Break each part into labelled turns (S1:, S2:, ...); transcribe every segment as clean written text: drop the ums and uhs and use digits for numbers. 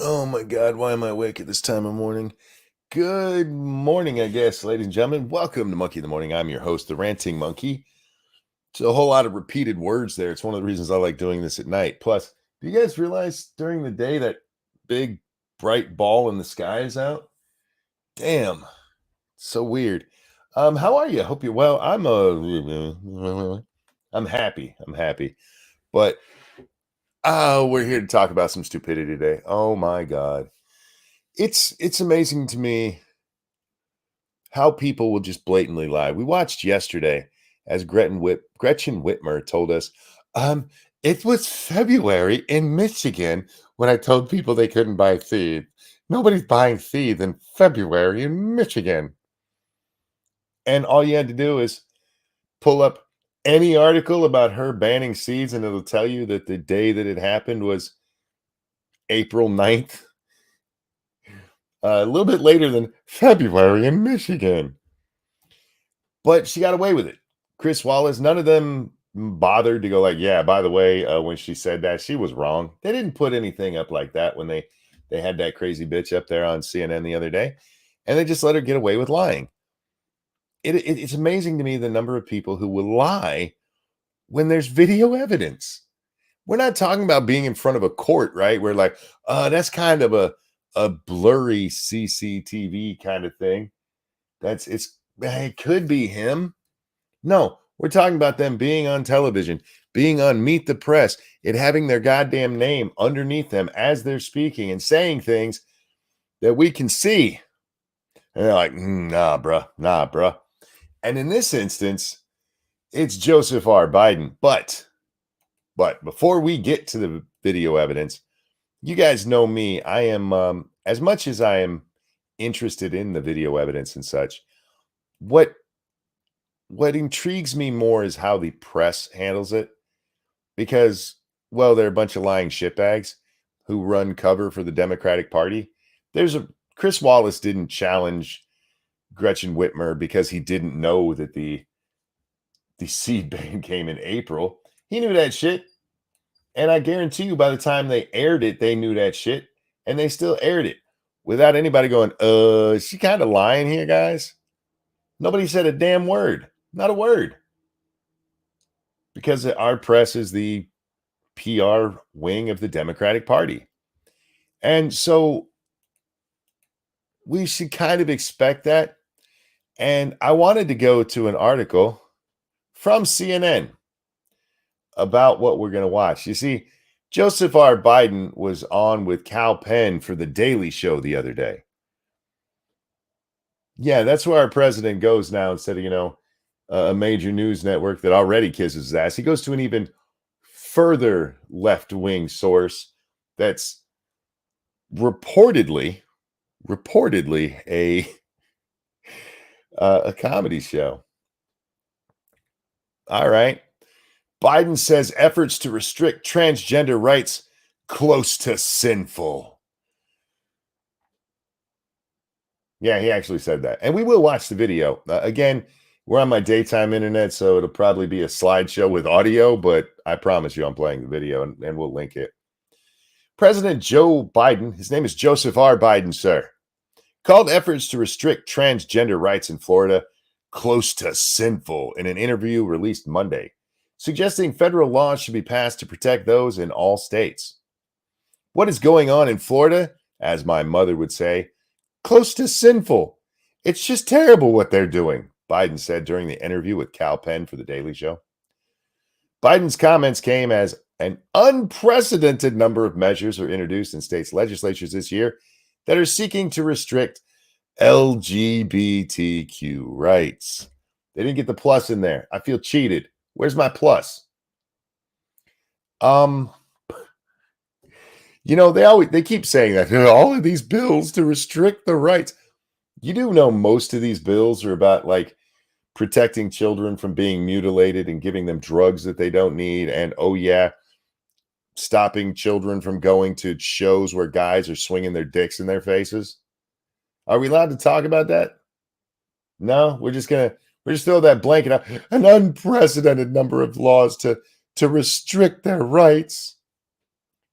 S1: Oh my God, why am I awake at this time of morning? Good morning, I guess, ladies and gentlemen. Welcome to Monkey in the Morning. I'm your host, the Ranting Monkey. It's a whole lot of repeated words there. It's one of the reasons I like doing this at night. Plus, do you guys realize during the day that big bright ball in the sky is out? Damn, so weird. How are you? I hope you're well. I'm happy. I'm happy. But we're here to talk about some stupidity today. Oh my God. It's amazing to me how people will just blatantly lie. We watched yesterday as Gretchen Whitmer told us, it was February in Michigan when I told people they couldn't buy seed. Nobody's buying seed in February in Michigan. And all you had to do is pull up any article about her banning seeds, and it'll tell you that the day that it happened was April 9th, a little bit later than February in Michigan. But she got away with it. Chris Wallace, none of them bothered to go like, yeah, by the way, when she said that, she was wrong. They didn't put anything up like that when they had that crazy bitch up there on CNN the other day, and they just let her get away with lying. It's amazing to me the number of people who will lie when there's video evidence. We're not talking about being in front of a court, right? We're like, that's kind of a blurry CCTV kind of thing. It could be him. No, we're talking about them being on television, being on Meet the Press, it having their goddamn name underneath them as they're speaking and saying things that we can see. And they're like, nah, bruh. And in this instance, it's Joseph R. Biden. But before we get to the video evidence, you guys know me. I am, as much as I am interested in the video evidence and such, what intrigues me more is how the press handles it, because, well, they're a bunch of lying shitbags who run cover for the Democratic Party. Chris Wallace didn't challenge Gretchen Whitmer because he didn't know that the seed ban came in April. He knew that shit. And I guarantee you by the time they aired it, they knew that shit. And they still aired it without anybody going, is she kind of lying here, guys? Nobody said a damn word. Not a word. Because our press is the PR wing of the Democratic Party. And so we should kind of expect that. And I wanted to go to an article from CNN about what we're going to watch. You see, Joseph R. Biden was on with Kal Penn for the Daily Show the other day. Yeah, that's where our president goes now instead of, a major news network that already kisses his ass. He goes to an even further left-wing source that's reportedly a comedy show. All right. Biden says efforts to restrict transgender rights close to sinful. Yeah, he actually said that. And we will watch the video. Again, we're on my daytime internet, so it'll probably be a slideshow with audio, but I promise you I'm playing the video and we'll link it. President Joe Biden, his name is Joseph R. Biden, sir, called efforts to restrict transgender rights in Florida close to sinful in an interview released Monday, suggesting federal laws should be passed to protect those in all states. What is going on in Florida, as my mother would say, close to sinful. It's just terrible what they're doing, Biden said during the interview with Kal Penn for the Daily Show. Biden's comments came as an unprecedented number of measures are introduced in states' legislatures this year that are seeking to restrict LGBTQ rights. They didn't get the plus in there. I feel cheated. Where's my plus? They keep saying that all of these bills to restrict the rights. You do know most of these bills are about like protecting children from being mutilated and giving them drugs that they don't need. And stopping children from going to shows where guys are swinging their dicks in their faces. Are we allowed to talk about that? No, we're just throw that blanket out. An unprecedented number of laws to restrict their rights.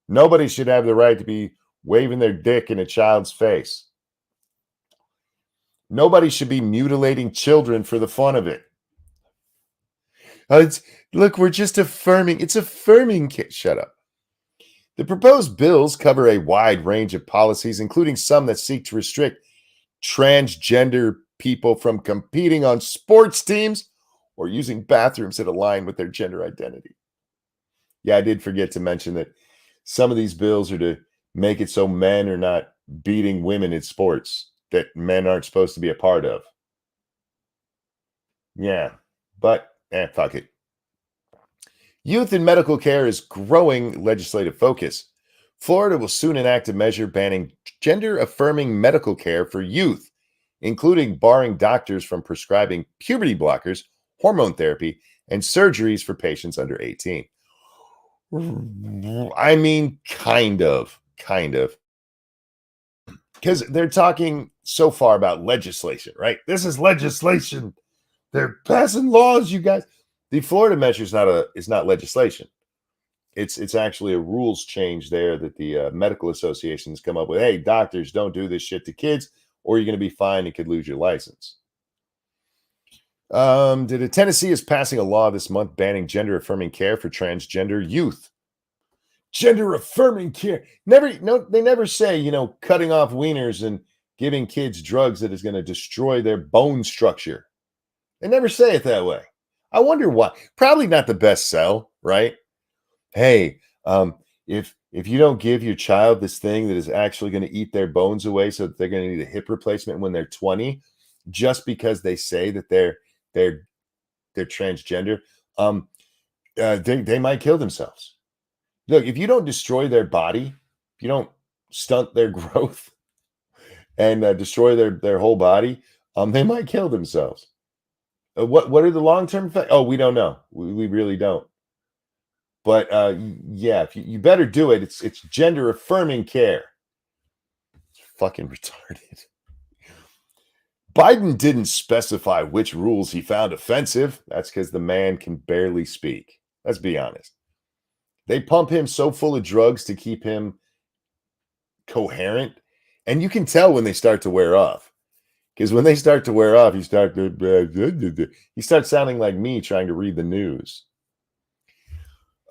S1: Nobody should have the right to be waving their dick in a child's face. Nobody should be mutilating children for the fun of it. Look, we're just affirming. It's affirming. Shut up. The proposed bills cover a wide range of policies, including some that seek to restrict transgender people from competing on sports teams or using bathrooms that align with their gender identity. Yeah, I did forget to mention that some of these bills are to make it so men are not beating women in sports that men aren't supposed to be a part of. Yeah, but fuck it. Youth in medical care is growing legislative focus. Florida will soon enact a measure banning gender affirming medical care for youth, including barring doctors from prescribing puberty blockers, hormone therapy, and surgeries for patients under 18. I mean, kind of. Because they're talking so far about legislation, right? This is legislation. They're passing laws, you guys. The Florida measure is not legislation. It's actually a rules change there that the medical associations come up with. Hey, doctors, don't do this shit to kids, or you're going to be fined and could lose your license. Tennessee is passing a law this month banning gender affirming care for transgender youth. Gender affirming care. They never say, cutting off wieners and giving kids drugs that is going to destroy their bone structure. They never say it that way. I wonder why. Probably not the best sell, right? Hey, if you don't give your child this thing that is actually going to eat their bones away, so that they're going to need a hip replacement when they're 20, just because they say that they're transgender, they might kill themselves. Look, if you don't destroy their body, if you don't stunt their growth and destroy their whole body, they might kill themselves. What are the long-term effects? Oh, we don't know. We really don't. But yeah, if you better do it. It's gender affirming care. It's fucking retarded. Biden didn't specify which rules he found offensive. That's because the man can barely speak. Let's be honest. They pump him so full of drugs to keep him coherent. And you can tell when they start to wear off. Because when they start to wear off, he starts sounding like me trying to read the news.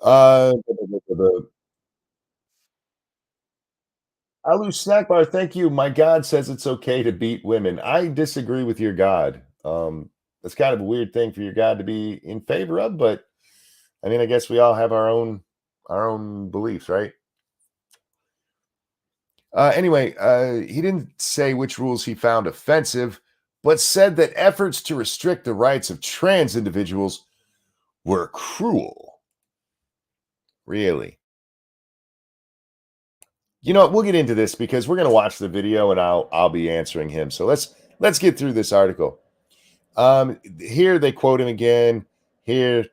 S1: Alu Snack Bar, thank you. My God says it's okay to beat women. I disagree with your God. That's kind of a weird thing for your God to be in favor of, but I mean, I guess we all have our own beliefs, right? Anyway, he didn't say which rules he found offensive, but said that efforts to restrict the rights of trans individuals were cruel. Really? You know what? We'll get into this because we're going to watch the video and I'll be answering him. So let's get through this article. Here they quote him again. Here.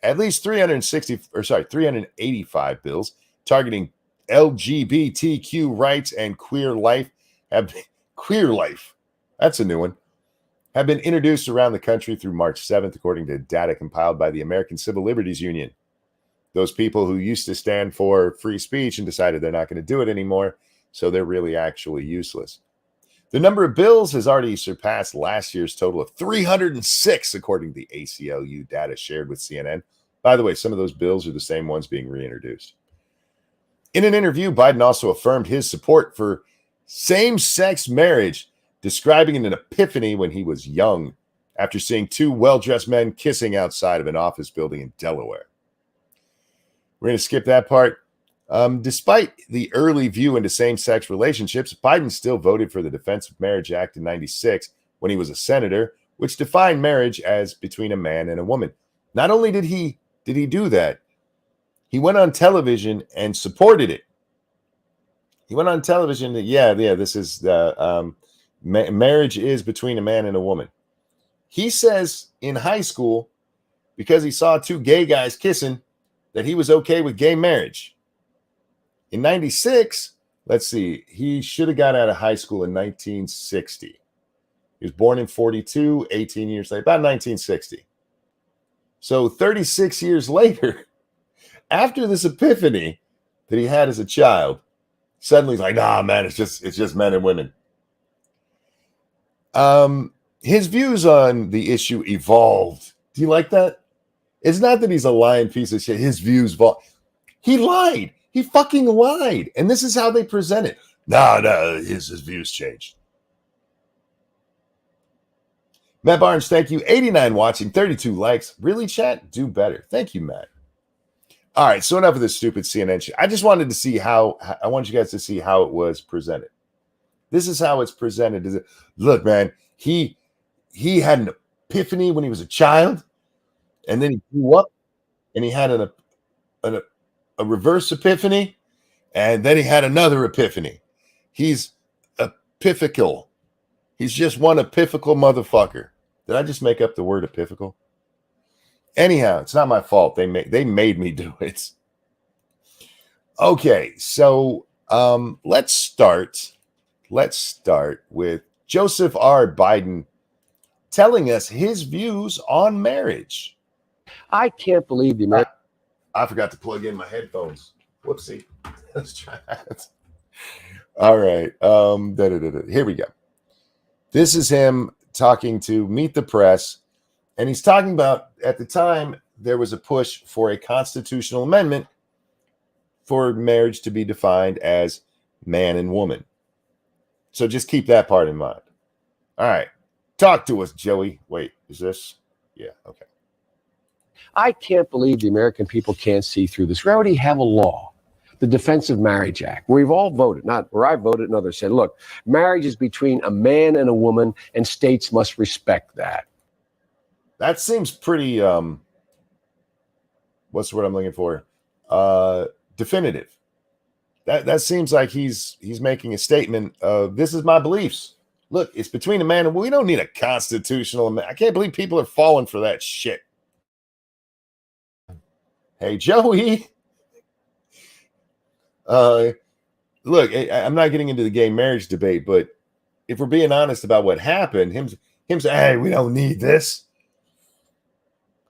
S1: At least 385 bills targeting LGBTQ rights and queer life. That's a new one. Have been introduced around the country through March 7th, according to data compiled by the American Civil Liberties Union. Those people who used to stand for free speech and decided they're not going to do it anymore, so they're really actually useless. The number of bills has already surpassed last year's total of 306, according to the ACLU data shared with CNN. By the way, some of those bills are the same ones being reintroduced. In an interview, Biden also affirmed his support for same-sex marriage, describing an epiphany when he was young after seeing two well-dressed men kissing outside of an office building in Delaware. We're going to skip that part. Despite the early view into same-sex relationships, Biden still voted for the Defense of Marriage Act in 96 when he was a senator, which defined marriage as between a man and a woman. Not only did he do that, he went on television and supported it. He went on television that, this is marriage is between a man and a woman. He says in high school, because he saw two gay guys kissing, that he was okay with gay marriage. In 96, let's see, he should have got out of high school in 1960. He was born in 42, 18 years later, about 1960. So 36 years later, after this epiphany that he had as a child, Suddenly he's like, nah, man, it's just men and women. His views on the issue evolved. Do you like that? It's not that he's a lying piece of shit. His views evolved. He lied. He fucking lied. And this is how they present it. No, his views changed. Matt Barnes, thank you. 89 watching, 32 likes. Really, chat? Do better. Thank you, Matt. All right, so enough of this stupid CNN shit. I just wanted to see I want you guys to see how it was presented. This is how it's presented. Look, man, he had an epiphany when he was a child, and then he grew up, and he had a reverse epiphany, and then he had another epiphany. He's epiphical. He's just one epiphical motherfucker. Did I just make up the word epiphical? Anyhow, it's not my fault. They made me do it. Okay, so let's start with Joseph R. Biden telling us his views on marriage.
S2: I can't believe the American.
S1: I forgot to plug in my headphones. Whoopsie. Let's try that. All right. Here we go. This is him talking to Meet the Press, and he's talking about, at the time, there was a push for a constitutional amendment for marriage to be defined as man and woman. So just keep that part in mind. All right. Talk to us, Joey. Wait, is this? Yeah, okay.
S2: I can't believe the American people can't see through this. We already have a law, the Defense of Marriage Act, where we've all voted, not where I voted and others said, look, marriage is between a man and a woman, and states must respect that.
S1: That seems pretty, what's the word I'm looking for? Definitive. That seems like he's making a statement of, this is my beliefs. Look, it's between a man and we don't need a constitutional amendment. I can't believe people are falling for that shit. Hey, Joey. Look, I'm not getting into the gay marriage debate, but if we're being honest about what happened, him saying, hey, we don't need this.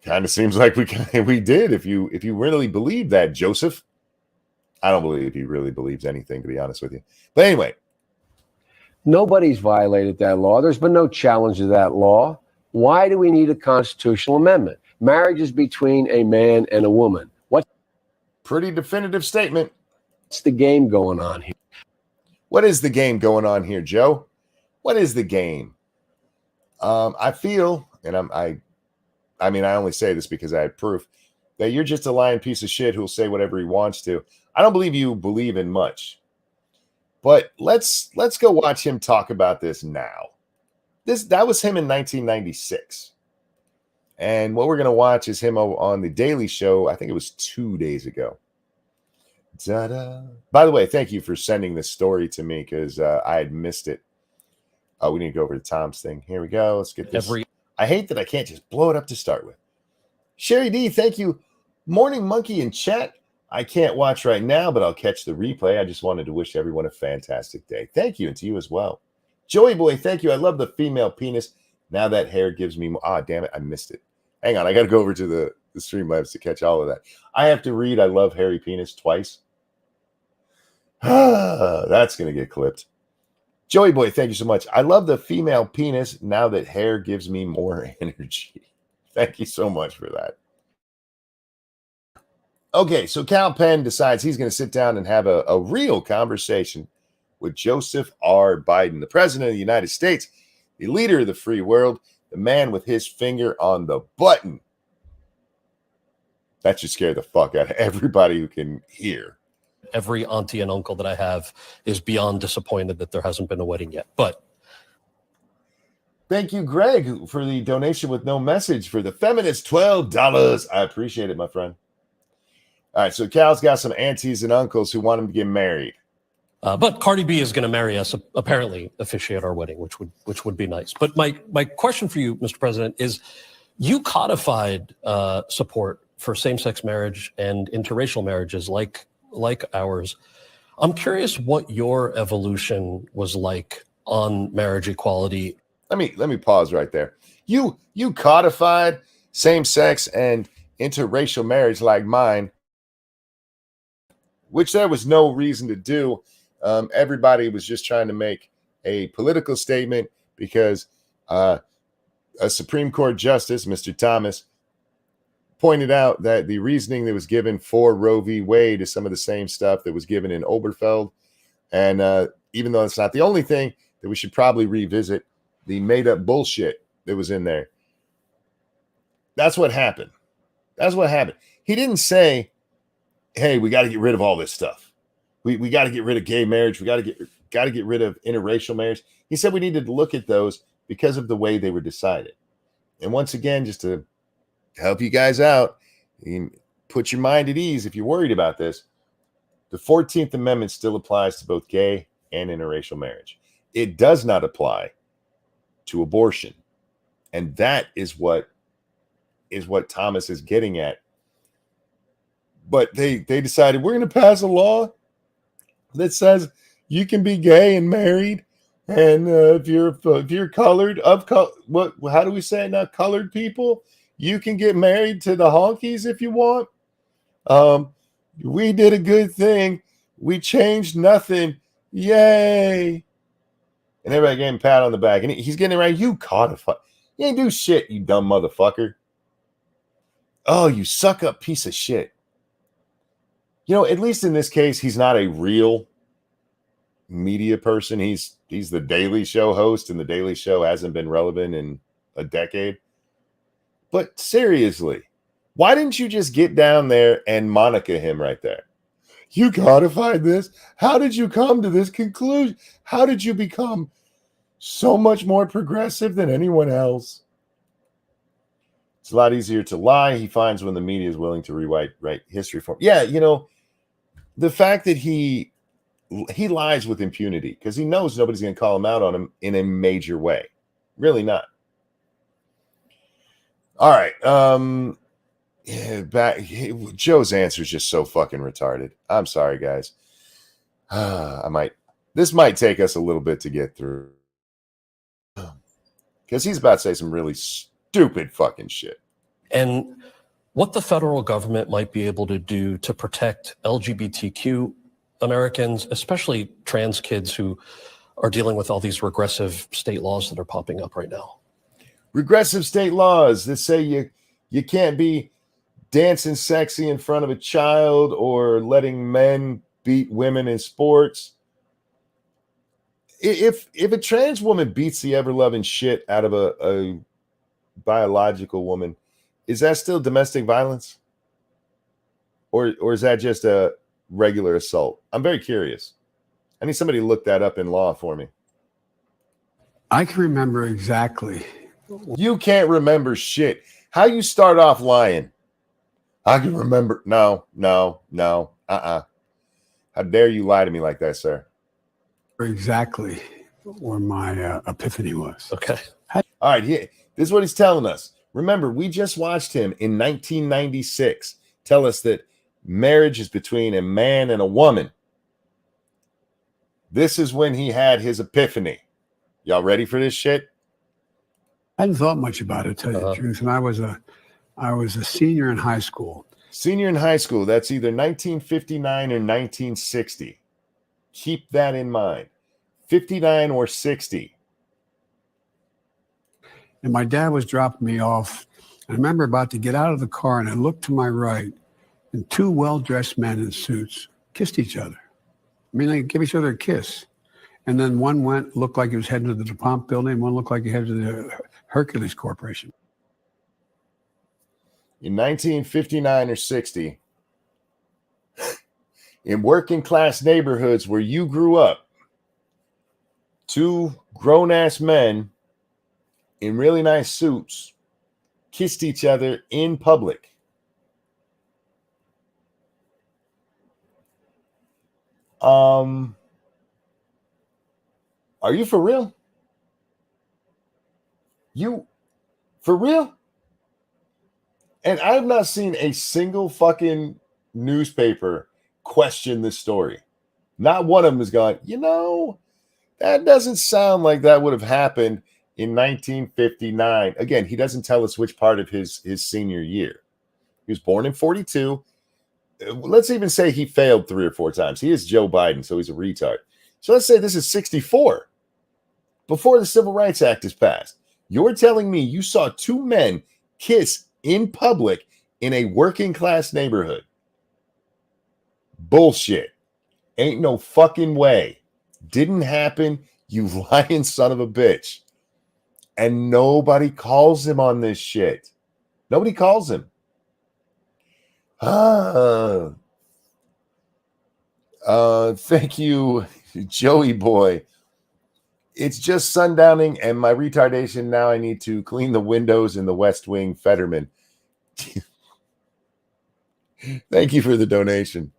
S1: Kind of seems like we did. If you really believe that, Joseph. I don't believe he really believes anything, to be honest with you. But anyway.
S2: Nobody's violated that law. There's been no challenge to that law. Why do we need a constitutional amendment? Marriage is between a man and a woman. What?
S1: Pretty definitive statement.
S2: What's the game going on here?
S1: What is the game going on here, Joe? What is the game? I feel, and I only say this because I had proof, that you're just a lying piece of shit who'll say whatever he wants to. I don't believe you believe in much. But let's go watch him talk about this now. That was him in 1996. And what we're going to watch is him on the Daily Show. I think it was 2 days ago. Ta-da. By the way, thank you for sending this story to me because I had missed it. We need to go over to Tom's thing. Here we go. Let's get this. I hate that I can't just blow it up to start with. Sherry D, thank you. Morning Monkey in chat. I can't watch right now, but I'll catch the replay. I just wanted to wish everyone a fantastic day. Thank you, and to you as well. Joey Boy, thank you. I love the female penis. Now that hair gives me more. Ah, damn it, I missed it. Hang on, I got to go over to the Streamlabs to catch all of that. I have to read I love hairy penis twice. That's going to get clipped. Joey Boy, thank you so much. I love the female penis. Now that hair gives me more energy. Thank you so much for that. Okay, so Kal Penn decides he's going to sit down and have a real conversation with Joseph R. Biden, the president of the United States, the leader of the free world, the man with his finger on the button. That should scare the fuck out of everybody who can hear.
S3: Every auntie and uncle that I have is beyond disappointed that there hasn't been a wedding yet. But
S1: thank you, Greg, for the donation with no message for the feminist $12. I appreciate it, my friend. All right, so Cal's got some aunties and uncles who want him to get married.
S3: But Cardi B is going to marry us, apparently officiate our wedding, which would be nice. But my question for you, Mr. President, is you codified support for same-sex marriage and interracial marriages like ours. I'm curious what your evolution was like on marriage equality.
S1: Let me pause right there. You codified same-sex and interracial marriage like mine, which there was no reason to do Everybody was just trying to make a political statement because a Supreme Court Justice, Mr. Thomas, pointed out that the reasoning that was given for Roe v. Wade is some of the same stuff that was given in Oberfeld. And even though it's not the only thing, that we should probably revisit the made-up bullshit that was in there. That's what happened. That's what happened. He didn't say, hey, we got to get rid of all this stuff. We got to get rid of gay marriage. We got to get rid of interracial marriage. He said we needed to look at those because of the way they were decided. And once again, just to help you guys out, put your mind at ease if you're worried about this, the 14th Amendment still applies to both gay and interracial marriage. It does not apply to abortion. And that is what Thomas is getting at. But they decided we're going to pass a law that says you can be gay and married, and if you're colored, how do we say it now? Colored people, you can get married to the honkies if you want. We did a good thing. We changed nothing. Yay! And everybody gave him a pat on the back, and he's getting it right. You codified. You ain't do shit, you dumb motherfucker. Oh, you suck up piece of shit. You know, at least in this case, he's not a real media person. He's the Daily Show host, and the Daily Show hasn't been relevant in a decade. But seriously, why didn't you just get down there and Monica him right there? You codified this. How did you come to this conclusion? How did you become so much more progressive than anyone else? It's a lot easier to lie, he finds, when the media is willing to rewrite history for him. Yeah, you know, the fact that he lies with impunity because he knows nobody's going to call him out on him in a major way. Really not. All right. Joe's answer is just so fucking retarded. I'm sorry, guys. This might take us a little bit to get through because he's about to say some really stupid fucking shit.
S3: And what the federal government might be able to do to protect LGBTQ Americans, especially trans kids who are dealing with all these regressive state laws that are popping up right now.
S1: Regressive state laws that say you can't be dancing sexy in front of a child or letting men beat women in sports. If a trans woman beats the ever-loving shit out of a biological woman, is that still domestic violence? Or is that just a regular assault? I'm very curious. I need somebody to look that up in law for me.
S4: I can remember exactly.
S1: You can't remember shit. How you start off lying? I can remember. No. How dare you lie to me like that, sir?
S4: Exactly where my epiphany was.
S3: Okay.
S1: All right. This is what he's telling us. Remember, we just watched him in 1996 tell us that marriage is between a man and a woman. This is when he had his epiphany. Y'all ready for this shit?
S4: I hadn't thought much about it, to tell you the truth. And I was a senior in high school.
S1: Senior in high school. That's either 1959 or 1960. Keep that in mind. 59 or 60.
S4: And my dad was dropping me off. I remember about to get out of the car, and I looked to my right, and two well-dressed men in suits kissed each other. I mean, they give each other a kiss. And then one looked like he was heading to the DuPont building, and one looked like he headed to the Hercules Corporation.
S1: In 1959 or 60, in working class neighborhoods where you grew up, two grown-ass men in really nice suits kissed each other in public. Are you for real? You for real? And I have not seen a single fucking newspaper question this story. Not one of them has gone, that doesn't sound like that would have happened in 1959. Again, he doesn't tell us which part of his senior year. He was born in 42. Let's even say he failed 3 or 4 times. He is Joe Biden, so he's a retard. So let's say this is 64, before the Civil Rights Act is passed. You're telling me you saw two men kiss in public in a working class neighborhood? Bullshit. Ain't no fucking way. Didn't happen, you lying son of a bitch. And nobody calls him on this shit. Nobody calls him. Thank you, Joey boy. It's just sundowning and my retardation. Now I need to clean the windows in the West Wing. Fetterman. Thank you for the donation.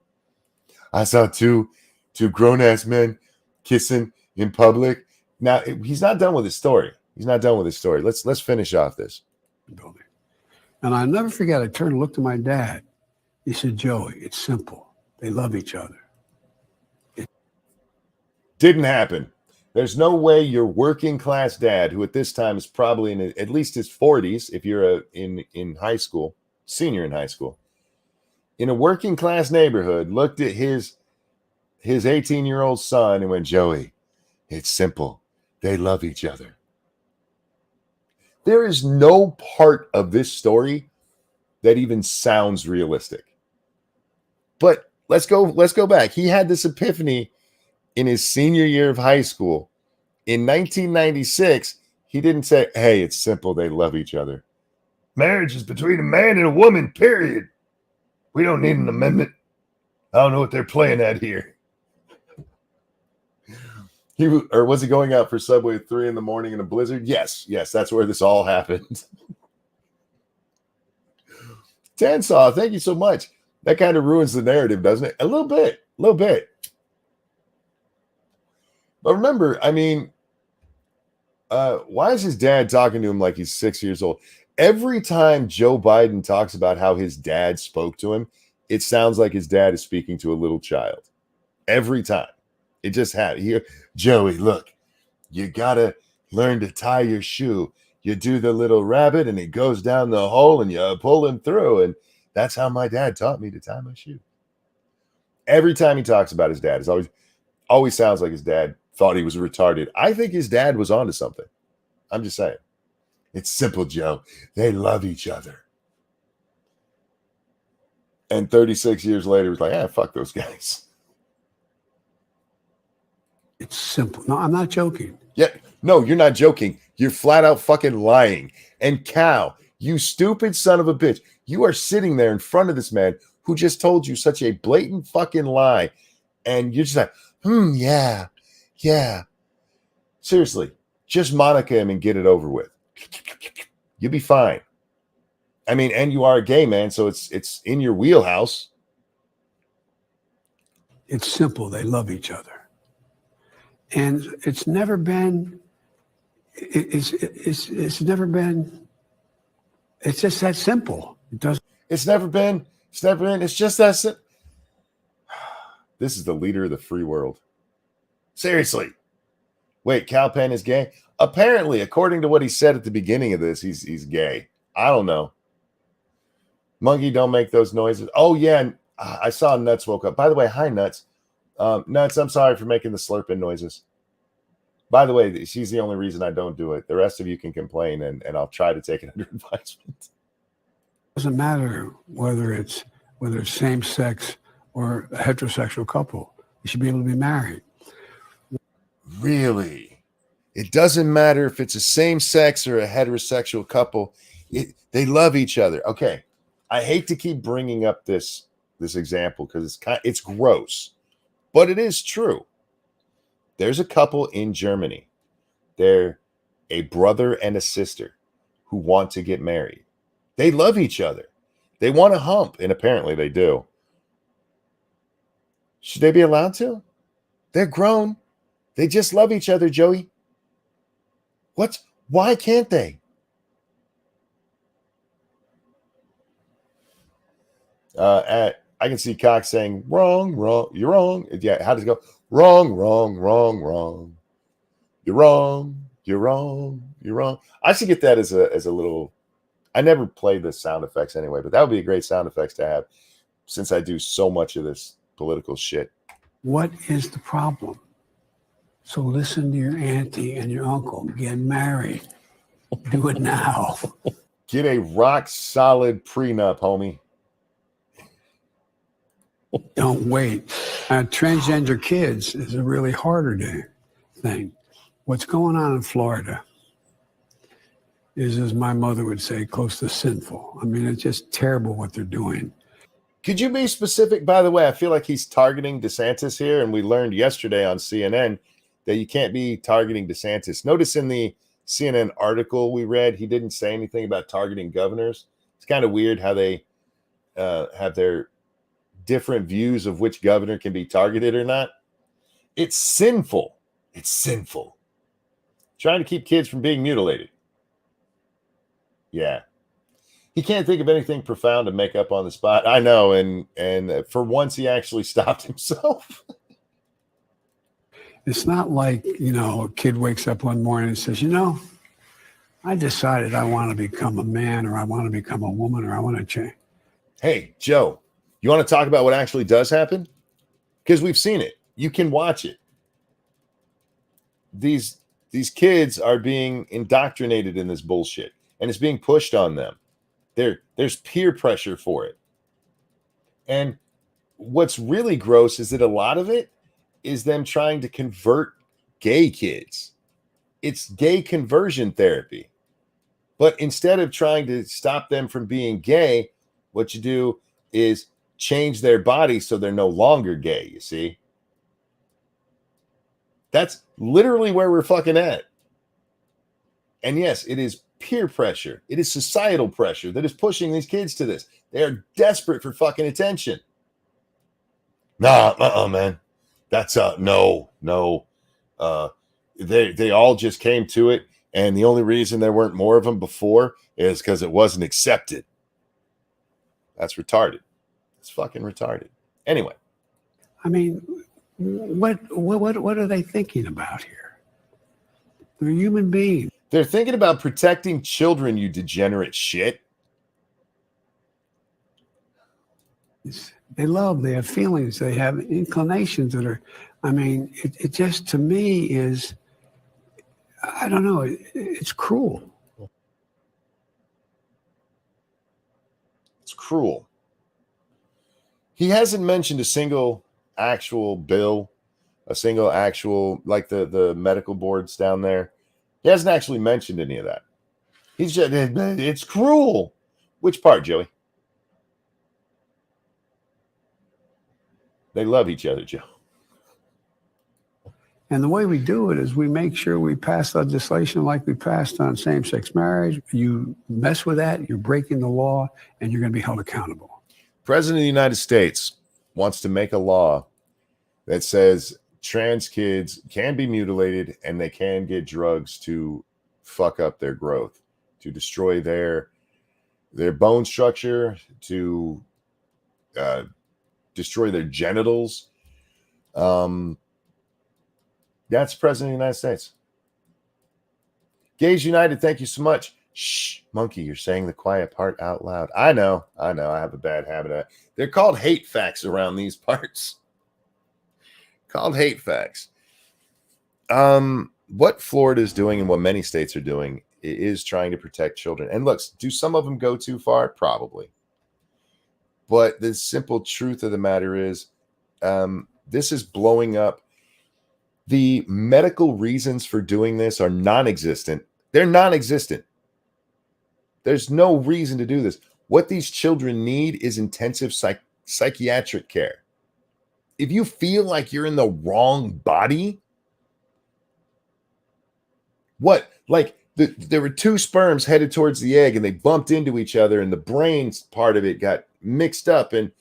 S1: I saw two grown-ass men kissing in public. Now, he's not done with his story. He's not done with his story. Let's finish off this.
S4: And I'll never forget, I turned and looked at my dad. He said, Joey, it's simple. They love each other.
S1: Didn't happen. There's no way your working class dad, who at this time is probably in at least his 40s, if you're in high school, senior in high school, in a working class neighborhood, looked at his 18-year-old son and went, Joey, it's simple. They love each other. There is no part of this story that even sounds realistic. But let's go back. He had this epiphany in his senior year of high school. In 1996, he didn't say, hey, it's simple. They love each other. Marriage is between a man and a woman, period. We don't need an amendment. I don't know what they're playing at here. Was he going out for Subway at 3 a.m. in a blizzard? Yes, that's where this all happened. Tansaw, thank you so much. That kind of ruins the narrative, doesn't it? A little bit. But remember, I mean, why is his dad talking to him like he's 6 years old? Every time Joe Biden talks about how his dad spoke to him, it sounds like his dad is speaking to a little child. Every time. It just had here. Joey, look, you got to learn to tie your shoe. You do the little rabbit and it goes down the hole and you pull him through. And that's how my dad taught me to tie my shoe. Every time he talks about his dad, it always sounds like his dad thought he was retarded. I think his dad was onto something. I'm just saying. It's simple, Joe. They love each other. And 36 years later, he's like, fuck those guys.
S4: It's simple. No, I'm not joking.
S1: Yeah, no, you're not joking. You're flat out fucking lying. And Cal, you stupid son of a bitch, you are sitting there in front of this man who just told you such a blatant fucking lie. And you're just like, yeah. Seriously, just Monica him and get it over with. You'll be fine. I mean, and you are a gay man, so it's in your wheelhouse.
S4: It's simple. They love each other. And it's never been, it's never been, it's just that simple. It's
S1: just that simple. This is the leader of the free world. Seriously. Wait, Kal Penn is gay? Apparently, according to what he said at the beginning of this, he's gay. I don't know. Monkey, don't make those noises. Oh, yeah. I saw Nuts woke up. By the way, hi, Nuts. Nuts, I'm sorry for making the slurping noises. By the way, she's the only reason I don't do it. The rest of you can complain, and I'll try to take it under advisement.
S4: Doesn't matter whether it's same sex or a heterosexual couple. You should be able to be married.
S1: Really? It doesn't matter if it's a same sex or a heterosexual couple. They love each other. Okay. I hate to keep bringing up this example because it's gross, but it is true. There's a couple in Germany. They're a brother and a sister who want to get married. They love each other. They want to hump, and apparently they do. Should they be allowed to? They're grown. They just love each other, Joey. Why can't they? I can see Cox saying, wrong, you're wrong. Yeah, how does it go? Wrong. You're wrong. I should get that as a little. I never play the sound effects anyway, but that would be a great sound effects to have since I do so much of this political shit.
S4: What is the problem? So listen to your auntie and your uncle. Get married. Do it now.
S1: Get a rock solid prenup, homie.
S4: Don't wait. Transgender kids is a really harder thing. What's going on in Florida is, as my mother would say, close to sinful. I mean, it's just terrible what they're doing.
S1: Could you be specific? By the way, I feel like he's targeting DeSantis here, and we learned yesterday on CNN that you can't be targeting DeSantis. Notice in the CNN article we read, he didn't say anything about targeting governors. It's kind of weird how they have their different views of which governor can be targeted or not. It's sinful. It's sinful. Trying to keep kids from being mutilated. Yeah. He can't think of anything profound to make up on the spot. I know, and for once he actually stopped himself.
S4: It's not like, a kid wakes up one morning and says, I decided I want to become a man, or I want to become a woman, or I want to change.
S1: Hey, Joe, you want to talk about what actually does happen? Because we've seen it. You can watch it. These kids are being indoctrinated in this bullshit, and it's being pushed on them. There's peer pressure for it. And what's really gross is that a lot of it is them trying to convert gay kids. It's gay conversion therapy. But instead of trying to stop them from being gay, what you do is change their body so they're no longer gay, you see? That's literally where we're fucking at. And yes, it is peer pressure. It is societal pressure that is pushing these kids to this. They are desperate for fucking attention. Nah, man. That's no. They all just came to it, and the only reason there weren't more of them before is because it wasn't accepted. That's retarded. It's fucking retarded. Anyway.
S4: I mean, what are they thinking about here? They're human beings.
S1: They're thinking about protecting children, you degenerate shit.
S4: They have feelings, they have inclinations that are, it just, to me, is, I don't know, it's cruel.
S1: It's cruel. He hasn't mentioned a single actual bill, a single actual, like the medical boards down there. He hasn't actually mentioned any of that. He's just, it's cruel. Which part, Joey? They love each other, Joe.
S4: And the way we do it is we make sure we pass legislation like we passed on same-sex marriage. You mess with that, you're breaking the law, and you're going to be held accountable.
S1: President of the United States wants to make a law that says trans kids can be mutilated and they can get drugs to fuck up their growth, to destroy their bone structure, to destroy their genitals. That's President of the United States. Gays United, thank you so much. Shh, monkey, you're saying the quiet part out loud. I know. I have a bad habit. They're called hate facts around these parts. Called hate facts. What Florida is doing and what many states are doing is trying to protect children. And look, do some of them go too far? Probably. But the simple truth of the matter is, this is blowing up. The medical reasons for doing this are non-existent. They're non-existent. There's no reason to do this. What these children need is intensive psychiatric care. If you feel like you're in the wrong body, what? Like there were two sperms headed towards the egg and they bumped into each other and the brain part of it got mixed up. And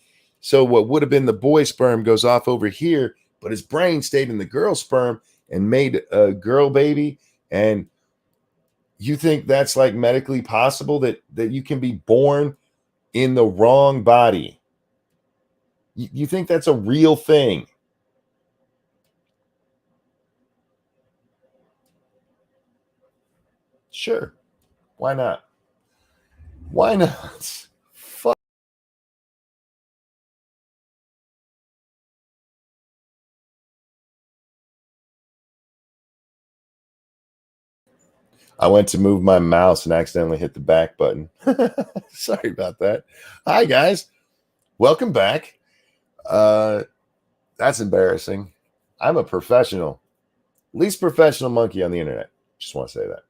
S1: so what would have been the boy sperm goes off over here, but his brain stayed in the girl sperm and made a girl baby. And you think that's like medically possible that you can be born in the wrong body? You think that's a real thing? Sure. Why not? Why not? I went to move my mouse and accidentally hit the back button. Sorry about that. Hi, guys. Welcome back. That's embarrassing. I'm a professional. Least professional monkey on the internet. Just want to say that.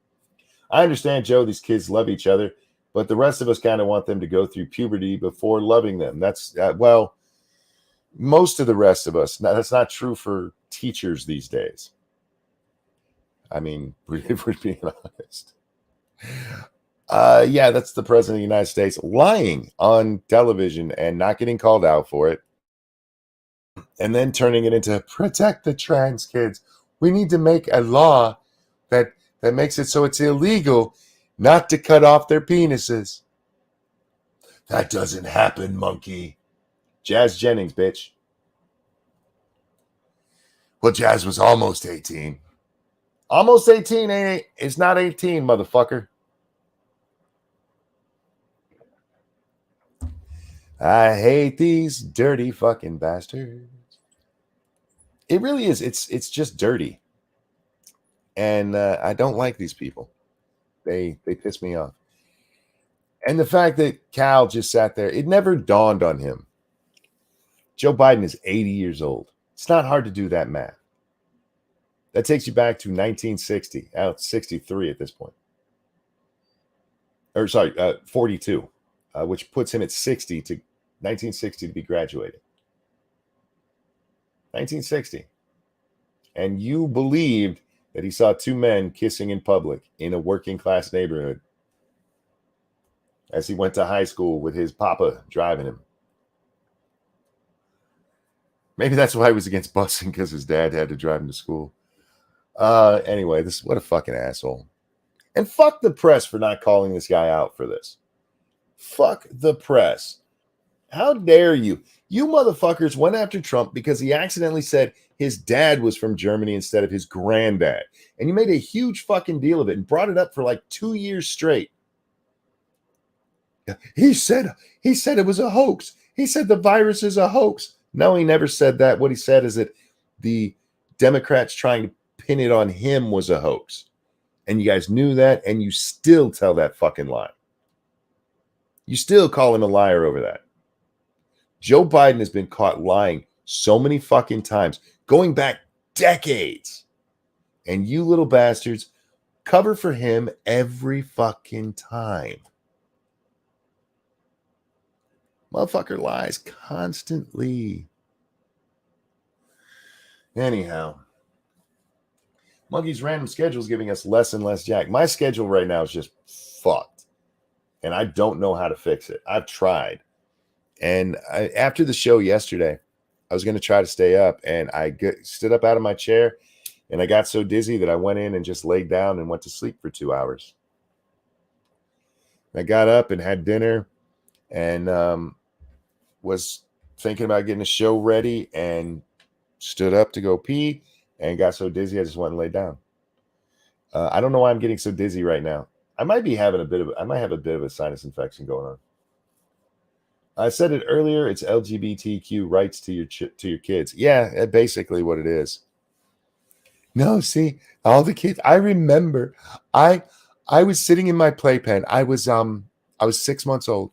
S1: I understand, Joe, these kids love each other, but the rest of us kind of want them to go through puberty before loving them. That's, well, most of the rest of us. Now, that's not true for teachers these days. I mean, if we're being honest. Yeah, that's the president of the United States lying on television and not getting called out for it. And then turning it into protect the trans kids. We need to make a law that makes it so it's illegal not to cut off their penises. That doesn't happen, monkey. Jazz Jennings, bitch. Well, Jazz was almost 18. Almost 18, ain't it? It's not 18, motherfucker. I hate these dirty fucking bastards. It really is. It's just dirty. And I don't like these people. They piss me off. And the fact that Kal just sat there, it never dawned on him. Joe Biden is 80 years old. It's not hard to do that math. That takes you back to 1960. It's 63 at this point. Or sorry, 42, which puts him at 60 to 1960 to be graduated. 1960. And you believed that he saw two men kissing in public in a working class neighborhood as he went to high school with his papa driving him. Maybe that's why he was against busing, because his dad had to drive him to school. Anyway, what a fucking asshole. And fuck the press for not calling this guy out for this. Fuck the press. How dare you? You motherfuckers went after Trump because he accidentally said his dad was from Germany instead of his granddad. And you made a huge fucking deal of it and brought it up for like 2 years straight. He said it was a hoax. He said the virus is a hoax. No, he never said that. What he said is that the Democrats trying to pin it on him was a hoax. And you guys knew that, and you still tell that fucking lie. You still call him a liar over that. Joe Biden has been caught lying so many fucking times, going back decades. And you little bastards cover for him every fucking time. Motherfucker lies constantly. Anyhow, Monkey's random schedule is giving us less and less jack. My schedule right now is just fucked. And I don't know how to fix it. I've tried. And after the show yesterday, I was going to try to stay up. And I stood up out of my chair. And I got so dizzy that I went in and just laid down and went to sleep for 2 hours. I got up and had dinner. And was thinking about getting a show ready. And stood up to go pee. And got so dizzy, I just went and laid down. I don't know why I'm getting so dizzy right now. I might have a bit of a sinus infection going on. I said it earlier. It's LGBTQ rights to your kids. Yeah, basically what it is. No, see, all the kids. I remember, I was sitting in my playpen. I was 6 months old,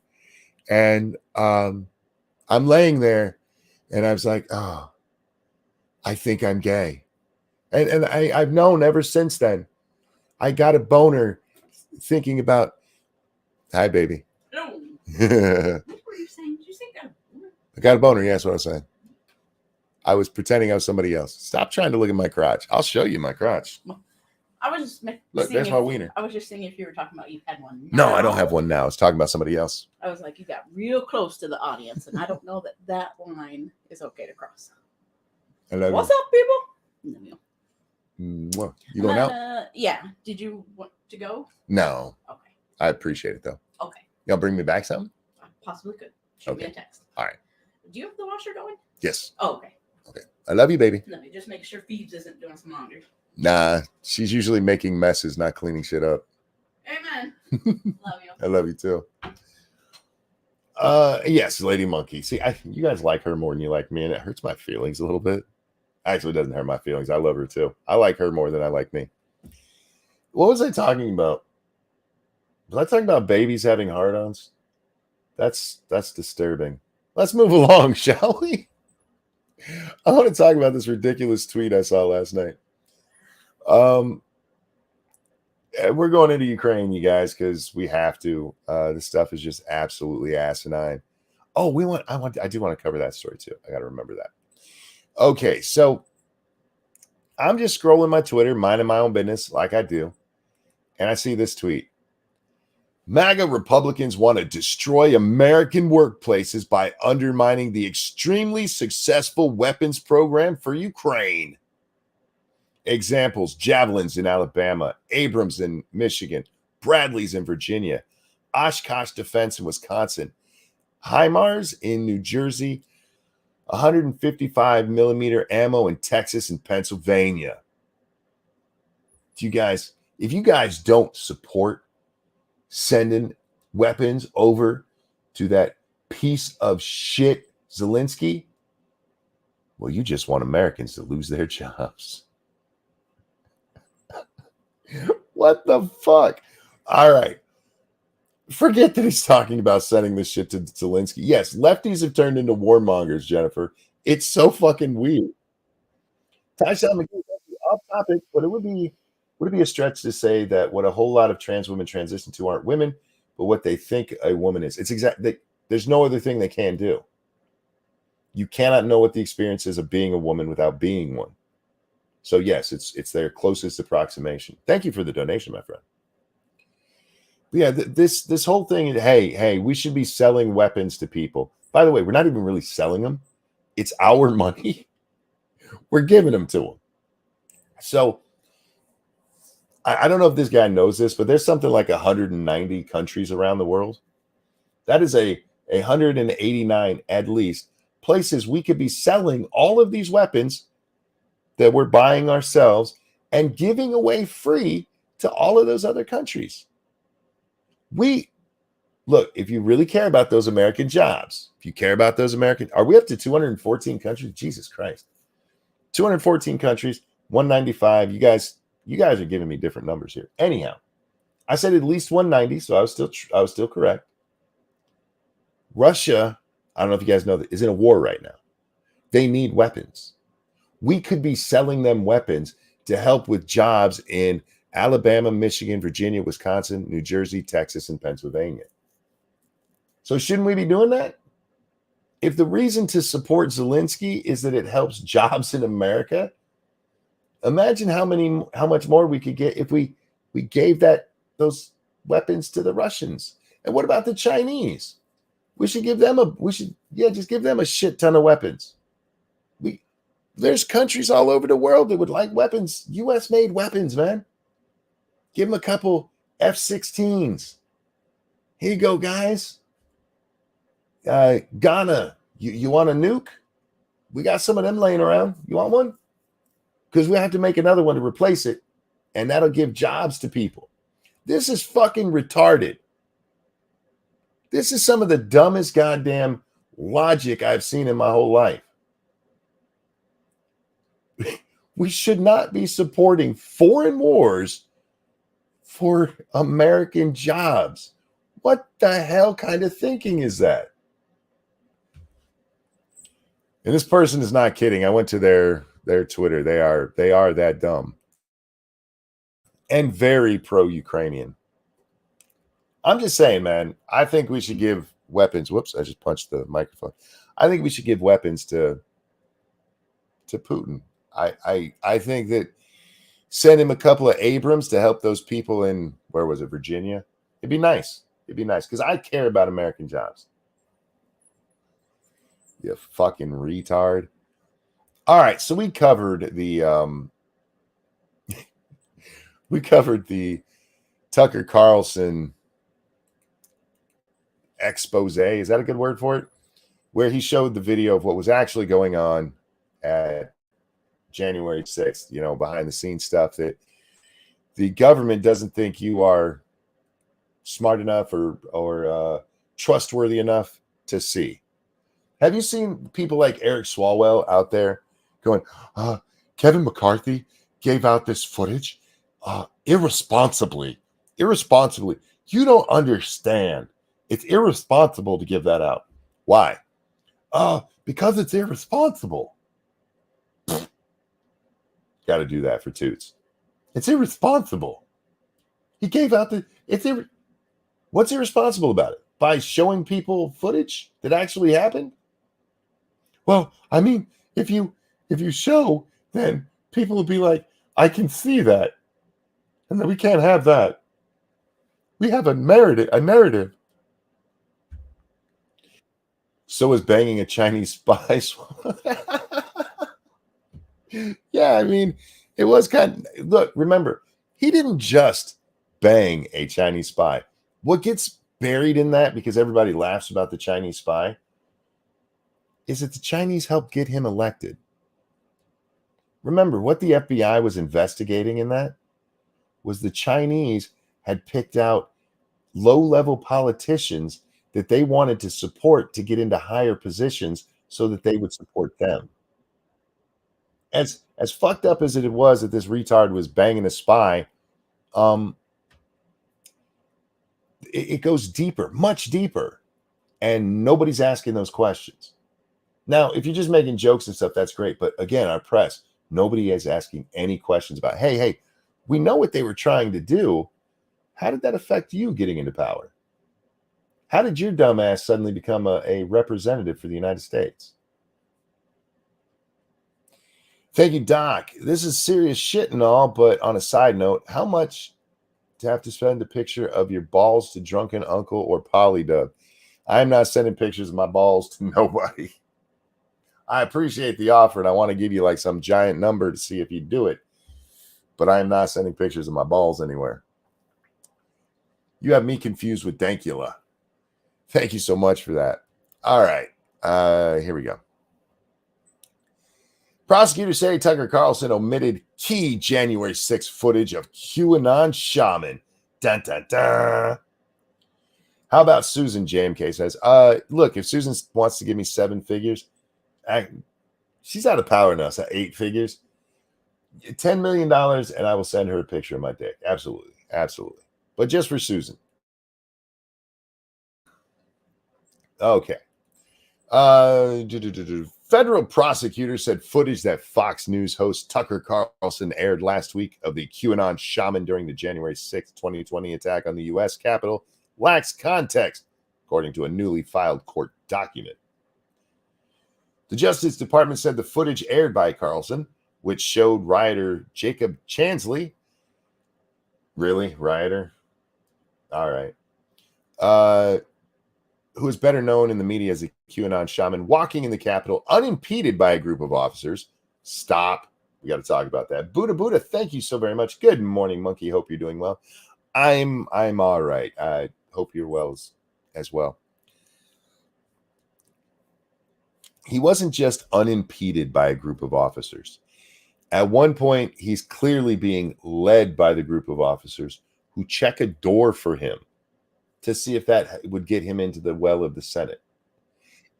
S1: and I'm laying there, and I was like, oh, I think I'm gay. And I've known ever since then. I got a boner thinking about, hi, baby.
S5: No.
S1: I
S5: What were you saying? Did you say got a boner?
S1: got a boner. Yeah, that's what I was saying. I was pretending I was somebody else. Stop trying to look at my crotch. I'll show you my crotch.
S5: I was just
S1: Look, there's my wiener.
S5: I was just seeing if you were talking about you had one.
S1: No, I don't have one now. I was talking about somebody else.
S5: I was like, you got real close to the audience, and I don't know that line is okay to cross.
S1: I love
S5: What's up, people? No,
S1: you. Mwah. You going out?
S5: Yeah. Did you want to go?
S1: No.
S5: Okay.
S1: I appreciate it, though.
S5: Okay.
S1: Y'all bring me back something?
S5: I possibly could. Shoot me a text.
S1: All right.
S5: Do you have the washer going?
S1: Yes.
S5: Oh, okay.
S1: Okay. I love you, baby.
S5: Let me just make sure Phoebes isn't doing some laundry.
S1: Nah, she's usually making messes, not cleaning shit up.
S5: Amen. Love you.
S1: I love you, too. Yes, Lady Monkey. See, you guys like her more than you like me, and it hurts my feelings a little bit. Actually, it doesn't hurt my feelings. I love her, too. I like her more than I like me. What was I talking about? Was I talking about babies having hard-ons? That's disturbing. Let's move along, shall we? I want to talk about this ridiculous tweet I saw last night. We're going into Ukraine, you guys, because we have to. This stuff is just absolutely asinine. Oh, I do want to cover that story too. I got to remember that. Okay, so I'm just scrolling my Twitter, minding my own business like I do, and I see this tweet. MAGA Republicans want to destroy American workplaces by undermining the extremely successful weapons program for Ukraine. Examples: Javelins in Alabama, Abrams in Michigan, Bradleys in Virginia, Oshkosh Defense in Wisconsin, HIMARS in New Jersey, 155 millimeter ammo in Texas and Pennsylvania. If you guys don't support sending weapons over to that piece of shit Zelensky, well, you just want Americans to lose their jobs. What the fuck? All right. Forget that he's talking about sending this shit to Zelensky. Yes, lefties have turned into warmongers, Jennifer. It's so fucking weird. Tasha, off topic, but would it be a stretch to say that what a whole lot of trans women transition to aren't women, but what they think a woman is? It's there's no other thing they can do. You cannot know what the experience is of being a woman without being one. So yes, it's their closest approximation. Thank you for the donation, my friend. But yeah, this whole thing. Hey, we should be selling weapons to people. By the way, we're not even really selling them. It's our money. We're giving them to them. So I don't know if this guy knows this, but there's something like 190 countries around the world. That is 189 at least places we could be selling all of these weapons that we're buying ourselves and giving away free to all of those other countries. Look, if you really care about those American jobs, are we up to 214 countries? Jesus Christ. 214 countries, 195. You guys are giving me different numbers here. Anyhow, I said at least 190, so I was still correct. Russia, I don't know if you guys know that, is in a war right now. They need weapons. We could be selling them weapons to help with jobs in Alabama, Michigan, Virginia, Wisconsin, New Jersey, Texas, and Pennsylvania. So shouldn't we be doing that? If the reason to support Zelensky is that it helps jobs in America, imagine how much more we could get if we gave those weapons to the Russians. And what about the Chinese? Just give them a shit ton of weapons. There's countries all over the world that would like weapons, US made weapons, man. Give them a couple F-16s. Here you go, guys. Ghana, you want a nuke? We got some of them laying around. You want one? Because we have to make another one to replace it, and that'll give jobs to people. This is fucking retarded. This is some of the dumbest goddamn logic I've seen in my whole life. We should not be supporting foreign wars for American jobs. What the hell kind of thinking is that? And this person is not kidding. I went to their Twitter. They are that dumb. And very pro-Ukrainian. I'm just saying, man, I think we should give weapons. Whoops, I just punched the microphone. I think we should give weapons to Putin. I think that send him a couple of Abrams to help those people in, where was it, Virginia? It'd be nice. Because I care about American jobs. You fucking retard. All right, so we covered the Tucker Carlson expose. Is that a good word for it? Where he showed the video of what was actually going on at January 6th, behind the scenes stuff that the government doesn't think you are smart enough or trustworthy enough to see. Have you seen people like Eric Swalwell out there going, Kevin McCarthy gave out this footage irresponsibly. You don't understand. It's irresponsible to give that out. Why? Because it's irresponsible. Got to do that for Toots. It's irresponsible. He gave out what's irresponsible about it? By showing people footage that actually happened? Well, I mean, if you show, then people will be like, I can see that. And then we can't have that. We have a narrative. So is banging a Chinese spy. Yeah, I mean, it was kind of, look, remember, he didn't just bang a Chinese spy. What gets buried in that, because everybody laughs about the Chinese spy, is that the Chinese helped get him elected. Remember, what the FBI was investigating in that was the Chinese had picked out low-level politicians that they wanted to support to get into higher positions so that they would support them. As fucked up as it was that this retard was banging a spy, it goes deeper, much deeper, and nobody's asking those questions. Now, if you're just making jokes and stuff, that's great. But again, our press, nobody is asking any questions about, hey, we know what they were trying to do. How did that affect you getting into power? How did your dumb ass suddenly become a representative for the United States? Thank you, Doc. This is serious shit and all, but on a side note, how much to have to send a picture of your balls to drunken uncle or polydub? I'm not sending pictures of my balls to nobody. I appreciate the offer, and I want to give you like some giant number to see if you do it, but I am not sending pictures of my balls anywhere. You have me confused with Dankula. Thank you so much for that. All right. Here we go. Prosecutors say Tucker Carlson omitted key January 6th footage of QAnon shaman. Dun, dun, dun. How about Susan? JMK says, look, if Susan wants to give me 7 figures, she's out of power now. So 8 figures, $10 million, and I will send her a picture of my dick. Absolutely. Absolutely. But just for Susan. Okay. Federal prosecutors said footage that Fox News host Tucker Carlson aired last week of the QAnon shaman during the January 6, 2020 attack on the U.S. Capitol lacks context, according to a newly filed court document. The Justice Department said the footage aired by Carlson, which showed rioter Jacob Chansley. Really? Rioter? All right. Who is better known in the media as a QAnon shaman, walking in the Capitol unimpeded by a group of officers. Stop. We got to talk about that. Buddha, thank you so very much. Good morning, Monkey. Hope you're doing well. I'm all right. I hope you're well as well. He wasn't just unimpeded by a group of officers. At one point, he's clearly being led by the group of officers who check a door for him to see if that would get him into the well of the Senate.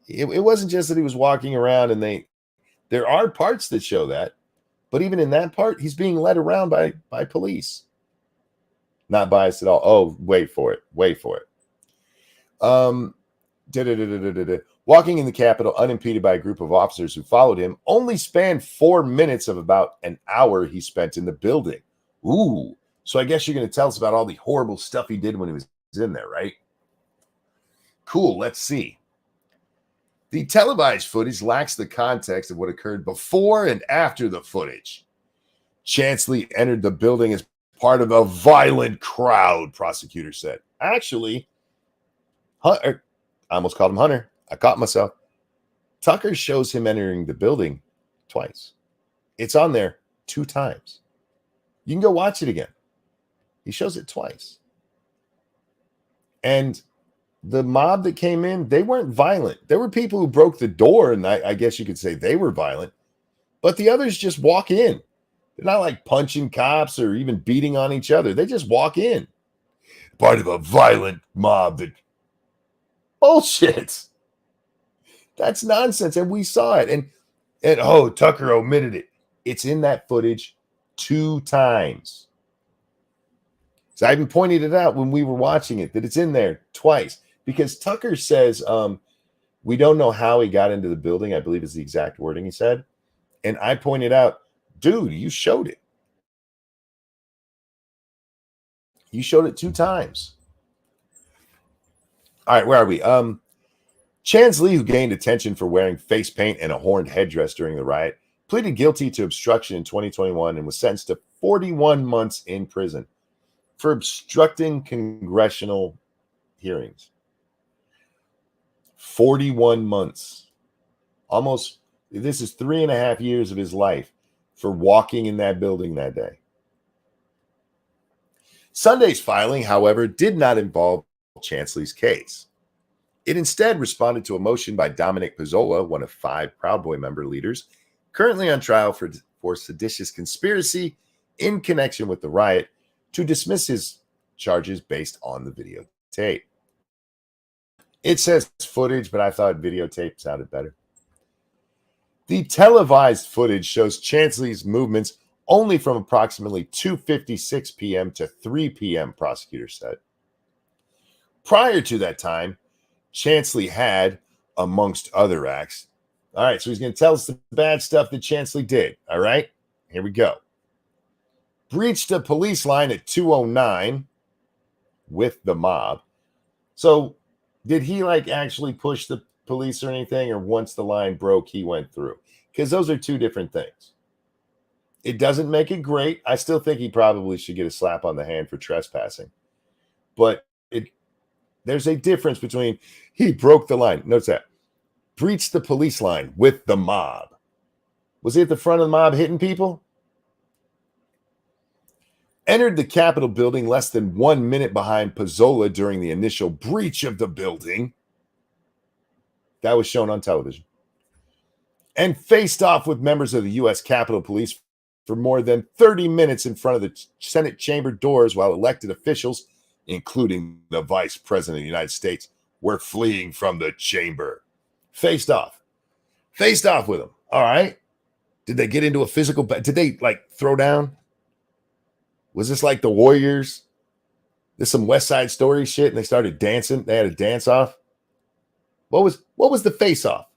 S1: It wasn't just that he was walking around, and there are parts that show that, but even in that part, he's being led around by police. Not biased at all. Oh, wait for it. Walking in the Capitol unimpeded by a group of officers who followed him only spanned 4 minutes of about an hour he spent in the building. Ooh. So I guess you're going to tell us about all the horrible stuff he did when he was in there, right? Cool. Let's see. The televised footage lacks the context of what occurred before and after the footage. Chansley entered the building as part of a violent crowd, prosecutors said. Actually, Hunter, I almost called him Hunter. I caught myself. Tucker shows him entering the building twice. It's on there 2 times. You can go watch it again. He shows it twice. And the mob that came in, they weren't violent. There were people who broke the door, and I guess you could say they were violent. But the others just walk in. They're not like punching cops or even beating on each other. They just walk in. Part of a violent mob that... Bullshit. That's nonsense. And we saw it. And Tucker omitted it. It's in that footage 2 times. So I even pointed it out when we were watching it, that it's in there twice, because Tucker says, we don't know how he got into the building, I believe is the exact wording he said. And I pointed out, dude, you showed it. You showed it 2 times. All right, where are we? Chance Lee, who gained attention for wearing face paint and a horned headdress during the riot, pleaded guilty to obstruction in 2021 and was sentenced to 41 months in prison for obstructing congressional hearings. 41 months. Almost, this is 3.5 years of his life for walking in that building that day. Sunday's filing, however, did not involve Chansley's case. It instead responded to a motion by Dominic Pizzola, one of 5 Proud Boy member leaders, currently on trial for seditious conspiracy in connection with the riot, to dismiss his charges based on the videotape. It says footage, but I thought videotape sounded better. The televised footage shows Chansley's movements only from approximately 2:56 p.m. to 3 p.m., prosecutors said. Prior to that time, Chansley had, amongst other acts, all right, so he's going to tell us the bad stuff that Chansley did. All right, here we go. Breached a police line at 2:09 with the mob. So did he actually push the police or anything, or once the line broke, he went through? Because those are 2 different things. It doesn't make it great. I still think he probably should get a slap on the hand for trespassing. But there's a difference between he broke the line. Notice that. Breached the police line with the mob. Was he at the front of the mob hitting people? Entered the Capitol building less than 1 minute behind Pizzola during the initial breach of the building. That was shown on television. And faced off with members of the U.S. Capitol Police for more than 30 minutes in front of the Senate chamber doors while elected officials, including the Vice President of the United States, were fleeing from the chamber. Faced off with them. All right. Did they get into a physical? Did they throw down? Was this like the Warriors? This some West Side Story shit, and they started dancing. They had a dance off. What was the face off?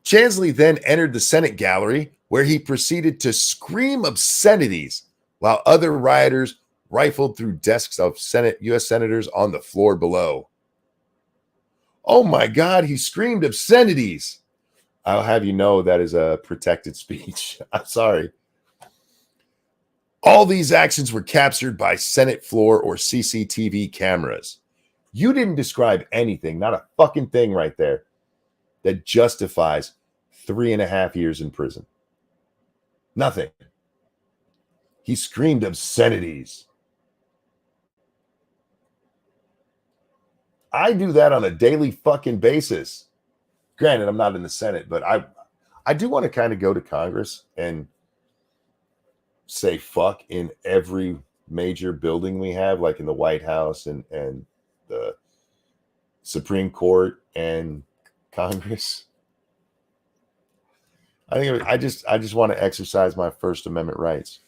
S1: Chansley then entered the Senate gallery, where he proceeded to scream obscenities while other rioters rifled through desks of U.S. senators on the floor below. Oh my God, he screamed obscenities. I'll have you know that is a protected speech. I'm sorry. All these actions were captured by Senate floor or CCTV cameras. You didn't describe anything, not a fucking thing right there, that justifies 3.5 years in prison. Nothing. He screamed obscenities. I do that on a daily fucking basis. Granted, I'm not in the Senate, but I do want to kind of go to Congress and say fuck in every major building we have, like in the White House and the Supreme Court and Congress. I just want to exercise my First Amendment rights.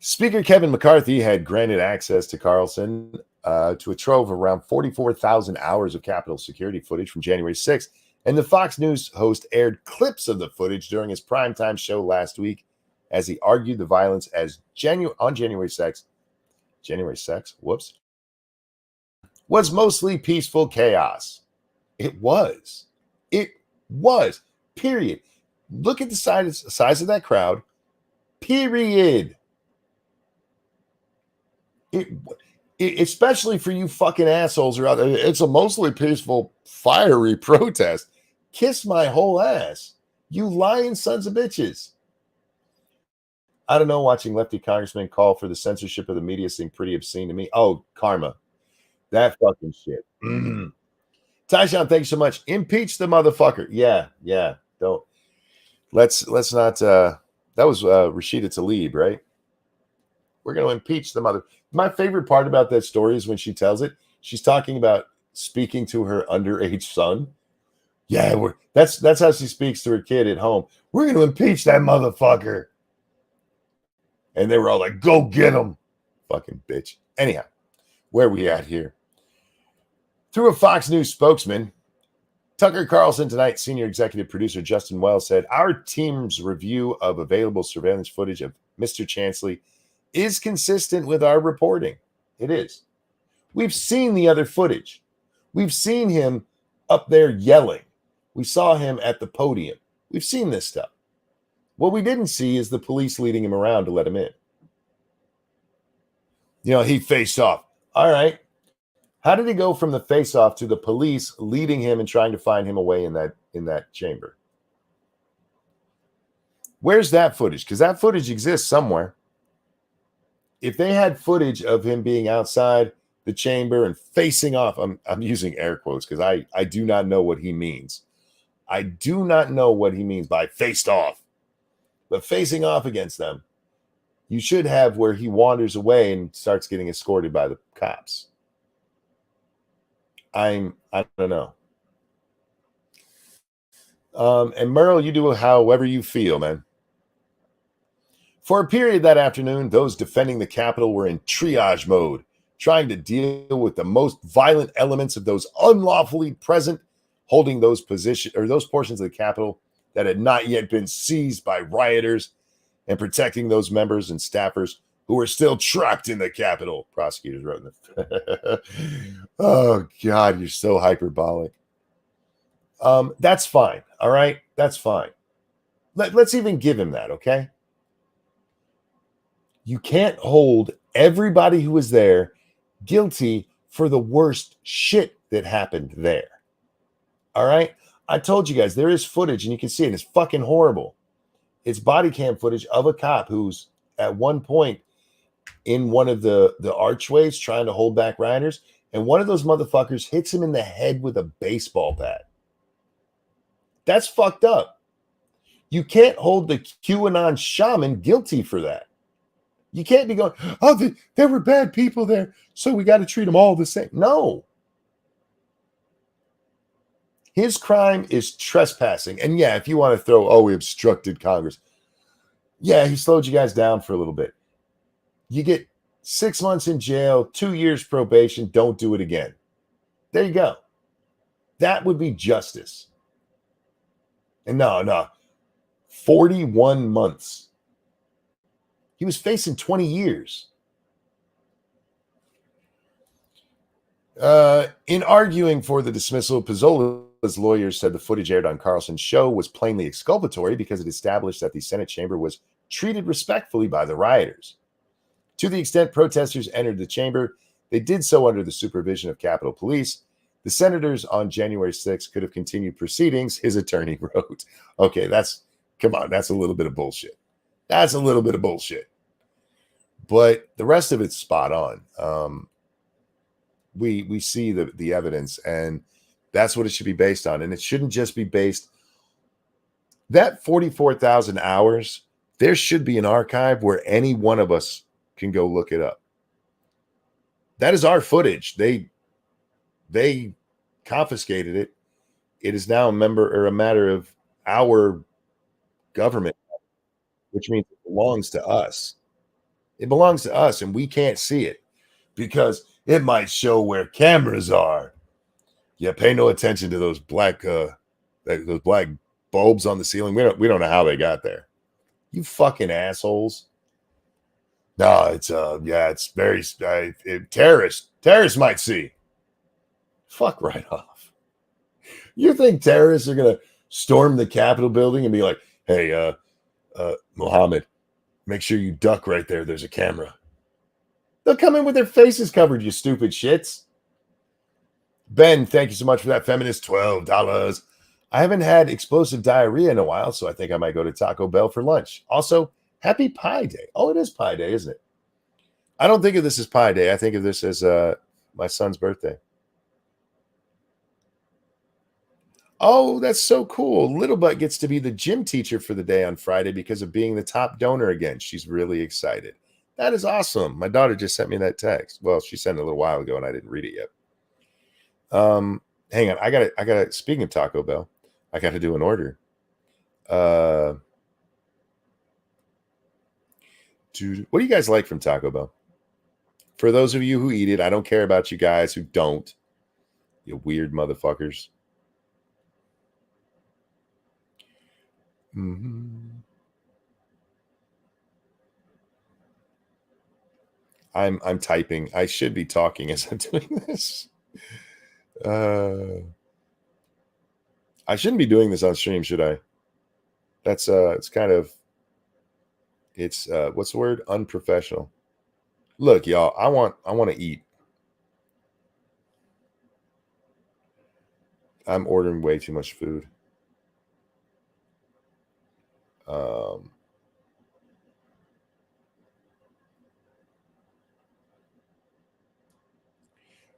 S1: Speaker Kevin McCarthy had granted access to Carlson to a trove of around 44,000 hours of Capitol security footage from January 6th, and the Fox News host aired clips of the footage during his primetime show last week as he argued the violence as on January 6th, was mostly peaceful chaos. It was, period. Look at the size of that crowd, period. Especially for you fucking assholes who are out there, it's a mostly peaceful, fiery protest. Kiss my whole ass. You lying sons of bitches. I don't know, watching lefty congressmen call for the censorship of the media seemed pretty obscene to me. Oh, karma. That fucking shit. Tyshawn, thanks so much. Impeach the motherfucker. Yeah. Don't. Let's not. That was Rashida Tlaib, right? We're going to impeach the mother. My favorite part about that story is when she tells it. She's talking about speaking to her underage son. Yeah, that's how she speaks to her kid at home. We're going to impeach that motherfucker. And they were all like, go get him. Fucking bitch. Anyhow, where are we at here? Through a Fox News spokesman, Tucker Carlson tonight, senior executive producer Justin Wells said, our team's review of available surveillance footage of Mr. Chansley is consistent with our reporting. It is. We've seen the other footage. We've seen him up there yelling. We saw him at the podium. We've seen this stuff. What we didn't see is the police leading him around to let him in. You know, he faced off. All right. How did he go from the face-off to the police leading him and trying to find him away in that chamber? Where's that footage? Because that footage exists somewhere. If they had footage of him being outside the chamber and facing off, I'm using air quotes because I do not know what he means. I do not know what he means by faced off. But facing off against them, you should have where he wanders away and starts getting escorted by the cops. I don't know. And Merle, you do however you feel, man. For a period that afternoon, those defending the Capitol were in triage mode, trying to deal with the most violent elements of those unlawfully present, holding those positions or those portions of the Capitol that had not yet been seized by rioters, and protecting those members and staffers who were still trapped in the Capitol. Prosecutors wrote in the oh God, you're so hyperbolic. That's fine. All right. That's fine. Let's even give him that. Okay. You can't hold everybody who was there guilty for the worst shit that happened there. All right. I told you guys there is footage and you can see it. It's fucking horrible. It's body cam footage of a cop who's at one point in one of the archways trying to hold back rioters, and one of those motherfuckers hits him in the head with a baseball bat. That's fucked up. You can't hold the QAnon shaman guilty for that. You can't be going, oh, there were bad people there, so we got to treat them all the same. No. His crime is trespassing. And yeah, if you want to throw, we obstructed Congress. Yeah, he slowed you guys down for a little bit. You get 6 months in jail, 2 years probation. Don't do it again. There you go. That would be justice. And no, 41 months. He was facing 20 years. In arguing for the dismissal, Pizzola's lawyers said the footage aired on Carlson's show was plainly exculpatory because it established that the Senate chamber was treated respectfully by the rioters. To the extent protesters entered the chamber, they did so under the supervision of Capitol Police. The senators on January 6th could have continued proceedings, his attorney wrote. Okay, come on, that's a little bit of bullshit. That's a little bit of bullshit. But the rest of it's spot on. We see the evidence, and that's what it should be based on. And it shouldn't just be based. That 44,000 hours, there should be an archive where any one of us can go look it up. That is our footage. They confiscated it. It is now a matter of our government, which means it belongs to us. It belongs to us, and we can't see it because it might show where cameras are. Yeah, pay no attention to those black bulbs on the ceiling. We don't know how they got there. You fucking assholes. No, it's very terrorists might see. Fuck right off. You think terrorists are gonna storm the Capitol building and be like, hey, Mohammed, make sure you duck right there. There's a camera. They'll come in with their faces covered, you stupid shits. Ben, thank you so much for that feminist $12. I haven't had explosive diarrhea in a while, so I think I might go to Taco Bell for lunch. Also, happy Pi Day. Oh, it is Pi Day, isn't it? I don't think of this as Pi Day. I think of this as my son's birthday. Oh, that's so cool. Little Butt gets to be the gym teacher for the day on Friday because of being the top donor again. She's really excited. That is awesome. My daughter just sent me that text. Well, she sent it a little while ago and I didn't read it yet. Hang on. I gotta, speaking of Taco Bell, I got to do an order. Dude, what do you guys like from Taco Bell? For those of you who eat it, I don't care about you guys who don't. You weird motherfuckers. I'm typing. I should be talking as I'm doing this. I shouldn't be doing this on stream, should I? That's it's kind of what's the word? Unprofessional. Look, y'all, I want to eat. I'm ordering way too much food.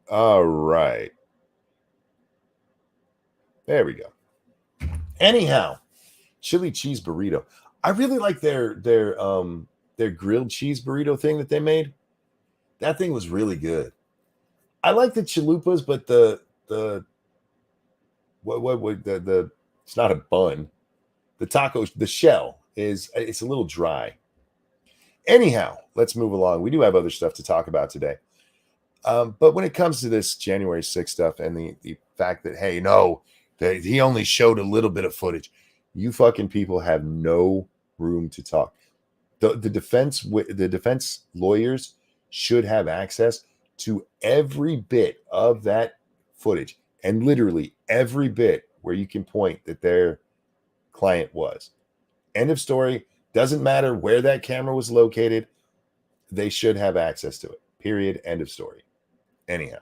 S1: All right. There we go. Anyhow, chili cheese burrito. I really like their grilled cheese burrito thing that they made. That thing was really good. I like the chalupas, but the it's not a bun. The taco, the shell it's a little dry. Anyhow, let's move along. We do have other stuff to talk about today. But when it comes to this January 6th stuff and the fact that, hey, no, that he only showed a little bit of footage, you fucking people have no room to talk. The defense lawyers should have access to every bit of that footage, and literally every bit where you can point that their client was. End of story. Doesn't matter where that camera was located. They should have access to it. Period. End of story. Anyhow,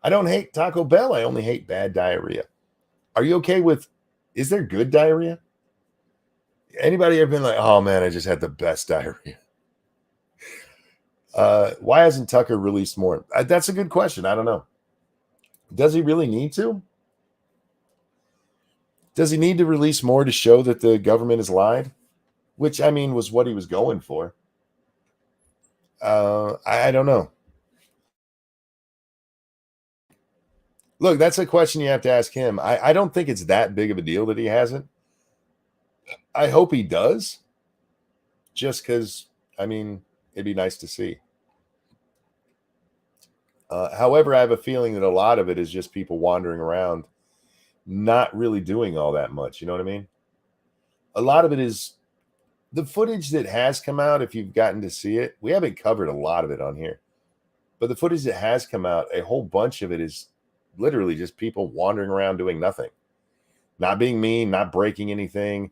S1: I don't hate Taco Bell. I only hate bad diarrhea. Are you okay with, is there good diarrhea? Anybody ever been like, oh man, I just had the best diarrhea? Why hasn't Tucker released more? That's a good question. I don't know. Does he really need to? Does he need to release more to show that the government has lied? Which, I mean, was what he was going for. I don't know. Look, that's a question you have to ask him. I don't think it's that big of a deal that he hasn't. I hope he does. Just because, I mean, it'd be nice to see. However, I have a feeling that a lot of it is just people wandering around, not really doing all that much. You know what I mean? A lot of it is the footage that has come out. If you've gotten to see it, we haven't covered a lot of it on here, but the footage that has come out, a whole bunch of it is literally just people wandering around doing nothing, not being mean, not breaking anything.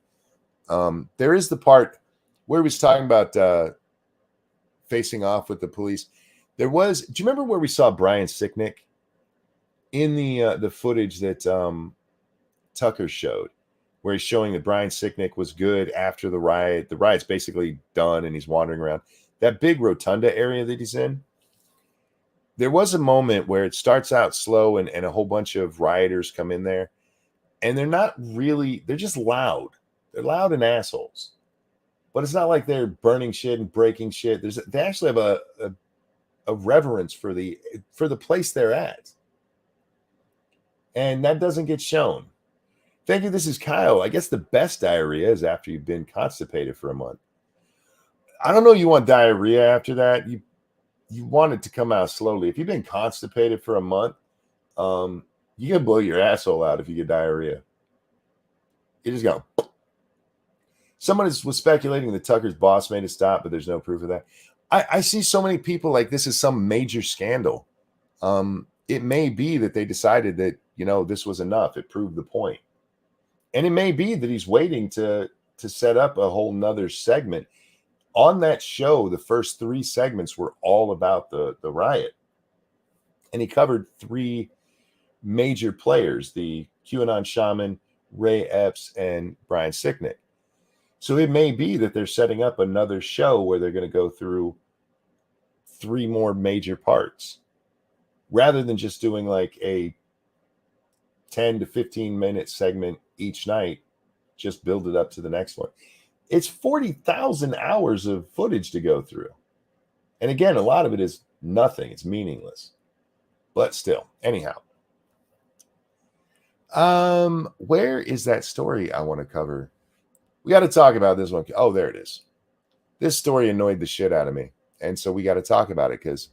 S1: There is the part where he was talking about facing off with the police. There was, do you remember where we saw Brian Sicknick in the footage that Tucker showed, where he's showing that Brian Sicknick was good after the riot? The riot's basically done and he's wandering around that big rotunda area that he's in. There was a moment where it starts out slow and a whole bunch of rioters come in there, and they're not really, they're just loud. They're loud and assholes, but it's not like they're burning shit and breaking shit. They actually have a reverence for the place they're at. And that doesn't get shown. Thank you. This is Kyle. I guess the best diarrhea is after you've been constipated for a month. I don't know. You want diarrhea after that? You want it to come out slowly. If you've been constipated for a month, you can blow your asshole out if you get diarrhea. You just go. Someone was speculating that Tucker's boss made it stop, but there's no proof of that. I see so many people like this is some major scandal. It may be that they decided that, this was enough. It proved the point. And it may be that he's waiting to set up a whole nother segment. On that show, the first 3 segments were all about the riot. And he covered 3 major players, the QAnon shaman, Ray Epps, and Brian Sicknick. So it may be that they're setting up another show where they're going to go through 3 more major parts, rather than just doing like a 10 to 15 minute segment each night. Just build it up to the next one. It's 40,000 hours of footage to go through. And again, a lot of it is nothing. It's meaningless. But still, anyhow. Where is that story I want to cover? We got to talk about this one. Oh, there it is. This story annoyed the shit out of me. And so we got to talk about it because,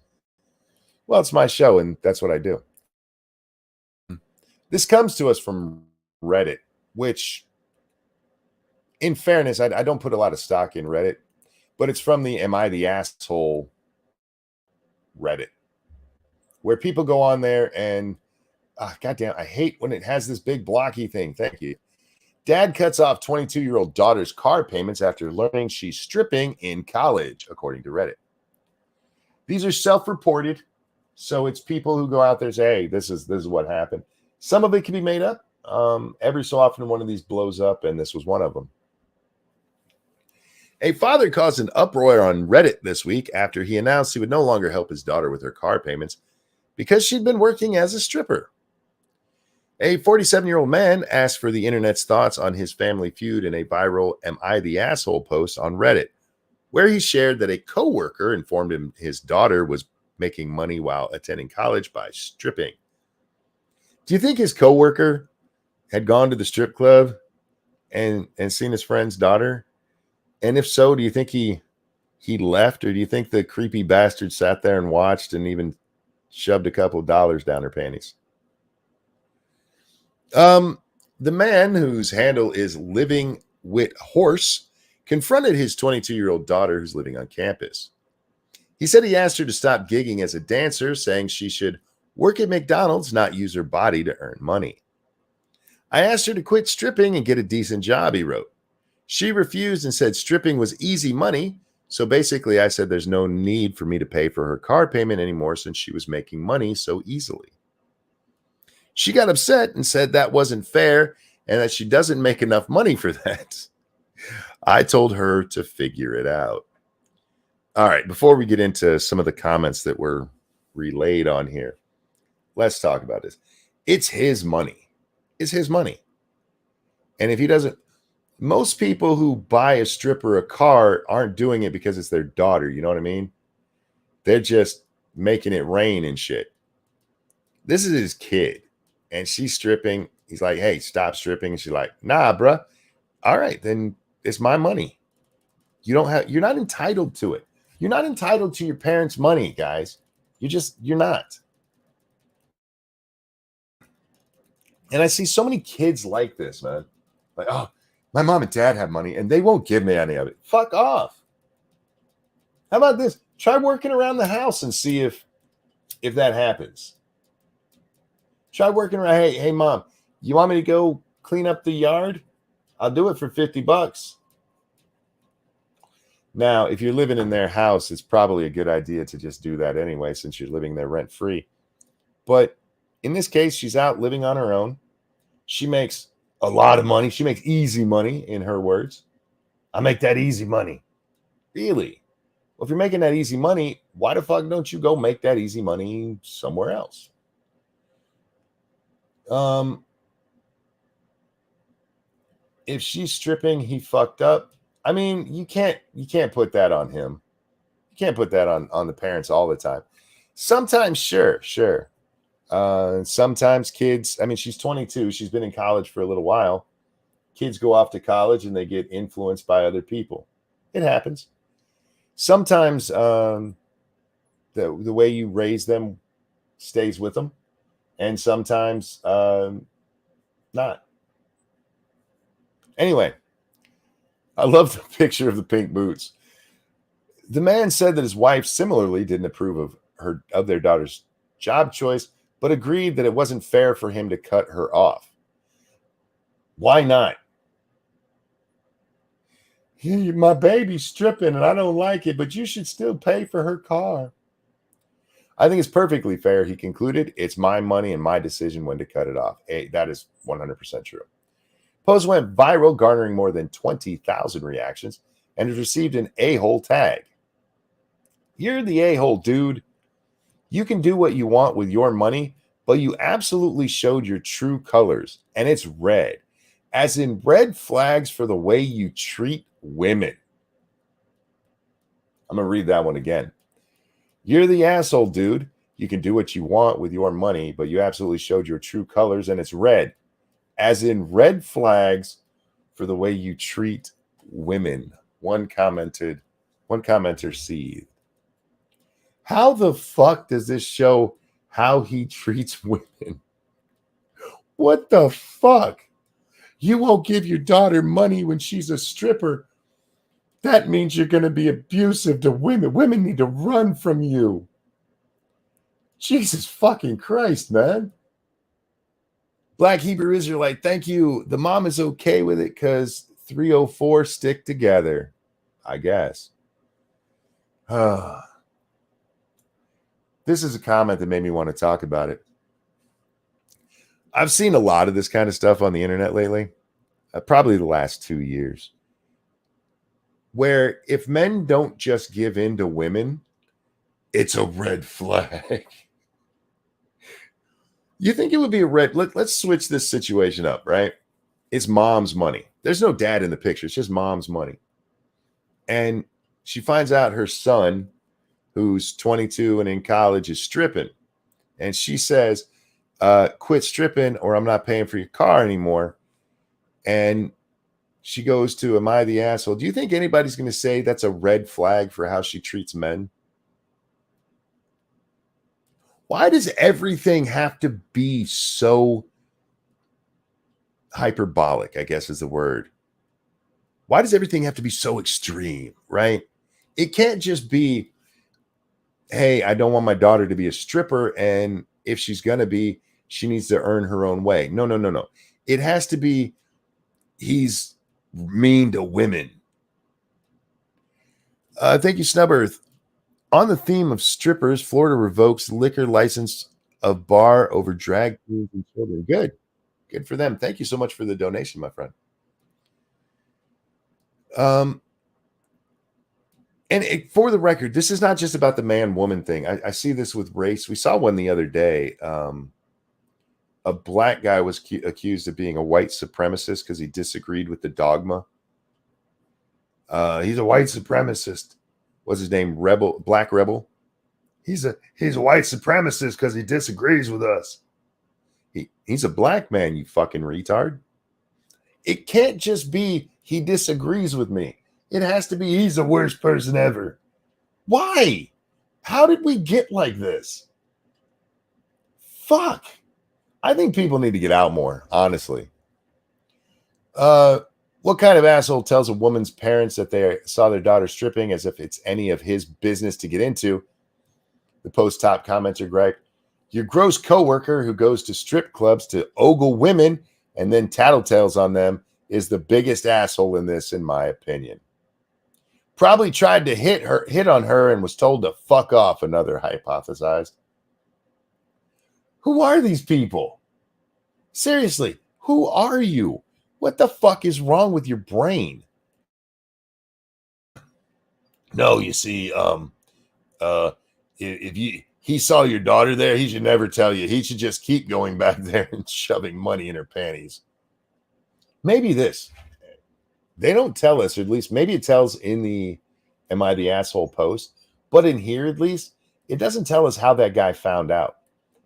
S1: well, it's my show and that's what I do. This comes to us from Reddit, which, in fairness, I don't put a lot of stock in Reddit, but it's from the Am I the Asshole Reddit, where people go on there and, goddamn, I hate when it has this big blocky thing. Thank you. Dad cuts off 22-year-old daughter's car payments after learning she's stripping in college, according to Reddit. These are self-reported, so it's people who go out there and say, hey, this is what happened. Some of it can be made up. Every so often one of these blows up, and this was one of them. A father caused an uproar on Reddit this week after he announced he would no longer help his daughter with her car payments because she'd been working as a stripper. A 47-year-old man asked for the internet's thoughts on his family feud in a viral Am I the Asshole post on Reddit, where he shared that a coworker informed him his daughter was making money while attending college by stripping. Do you think his coworker had gone to the strip club and seen his friend's daughter? And if so, do you think he left, or do you think the creepy bastard sat there and watched and even shoved a couple of dollars down her panties? The man, whose handle is Living Wit Horse, confronted his 22-year-old daughter who's living on campus. He said he asked her to stop gigging as a dancer, saying she should work at McDonald's, not use her body to earn money. I asked her to quit stripping and get a decent job, he wrote. She refused and said stripping was easy money. So basically, I said there's no need for me to pay for her car payment anymore since she was making money so easily. She got upset and said that wasn't fair and that she doesn't make enough money for that. I told her to figure it out. All right, before we get into some of the comments that were relayed on here, let's talk about this. It's his money. It's his money. And if he doesn't, most people who buy a stripper a car aren't doing it because it's their daughter. You know what I mean? They're just making it rain and shit. This is his kid. And she's stripping. He's like, hey, stop stripping. And she's like, nah, bruh. All right, then it's my money. You're not entitled to it. You're not entitled to your parents' money, guys. You're not. And I see so many kids like this, man. Like, oh, my mom and dad have money and they won't give me any of it. Fuck off. How about this? Try working around the house and see if that happens. Try working around. Hey, mom, you want me to go clean up the yard? I'll do it for $50. Now, if you're living in their house, it's probably a good idea to just do that anyway, since you're living there rent free. But in this case, she's out living on her own. She makes a lot of money. She makes easy money, in her words. I make that easy money. Really? Well, if you're making that easy money, why the fuck don't you go make that easy money somewhere else? If she's stripping, he fucked up. I mean, you can't put that on him. You can't put that on the parents all the time. Sometimes, sure. Sometimes kids, I mean, she's 22. She's been in college for a little while. Kids go off to college and they get influenced by other people. It happens. Sometimes the way you raise them stays with them. And sometimes not. Anyway, I love the picture of the pink boots. The man said that his wife similarly didn't approve of their daughter's job choice, but agreed that it wasn't fair for him to cut her off. Why not? My baby's stripping and I don't like it, but you should still pay for her car. I think it's perfectly fair, he concluded. It's my money and my decision when to cut it off. That is 100% true. Post went viral, garnering more than 20,000 reactions, and has received an a-hole tag. You're the a-hole, dude. You can do what you want with your money, but you absolutely showed your true colors, and it's red. As in red flags for the way you treat women. I'm going to read that one again. You're the asshole, dude. You can do what you want with your money, but you absolutely showed your true colors, and it's red. As in red flags for the way you treat women. One commented One commenter seethed. How the fuck does this show how he treats women? What the fuck? You won't give your daughter money when she's a stripper. That means you're going to be abusive to women. Women need to run from you. Jesus fucking Christ, man. Black Hebrew Israelite, thank you. The mom is okay with it because 304 stick together, I guess. This is a comment that made me want to talk about it. I've seen a lot of this kind of stuff on the internet lately, probably the last 2 years, where if men don't just give in to women, it's a red flag. You think it would be a red? Let's switch this situation up, right? It's mom's money. There's no dad in the picture. It's just mom's money. And she finds out her son, who's 22 and in college, is stripping. And she says, quit stripping or I'm not paying for your car anymore. And she goes to, am I the asshole? Do you think anybody's going to say that's a red flag for how she treats men? Why does everything have to be so hyperbolic, I guess is the word? Why does everything have to be so extreme, right? It can't just be, hey, I don't want my daughter to be a stripper, and if she's going to be, she needs to earn her own way. No. It has to be, he's mean to women. Thank you, Snubbers. On the theme of strippers, Florida revokes liquor license of bar over drag queens and children. Good for them. Thank you so much for the donation, my friend. For the record, this is not just about the man-woman thing. I see this with race. We saw one the other day. A black guy was accused of being a white supremacist because he disagreed with the dogma. He's a white supremacist. What's his name? Black Rebel. He's a white supremacist because he disagrees with us. He's a black man, you fucking retard. It can't just be he disagrees with me. It has to be he's the worst person ever. Why? How did we get like this? Fuck. I think people need to get out more, honestly. What kind of asshole tells a woman's parents that they saw their daughter stripping as if it's any of his business to get into? The post top commenter, Greg. Your gross coworker who goes to strip clubs to ogle women and then tattletales on them is the biggest asshole in this, in my opinion. Probably tried to hit on her and was told to fuck off, another hypothesized. Who are these people? Seriously, who are you? What the fuck is wrong with your brain? No, you see, if he saw your daughter there, he should never tell you. He should just keep going back there and shoving money in her panties. Maybe this. They don't tell us, or at least maybe it tells in the Am I the Asshole post, but in here at least, it doesn't tell us how that guy found out.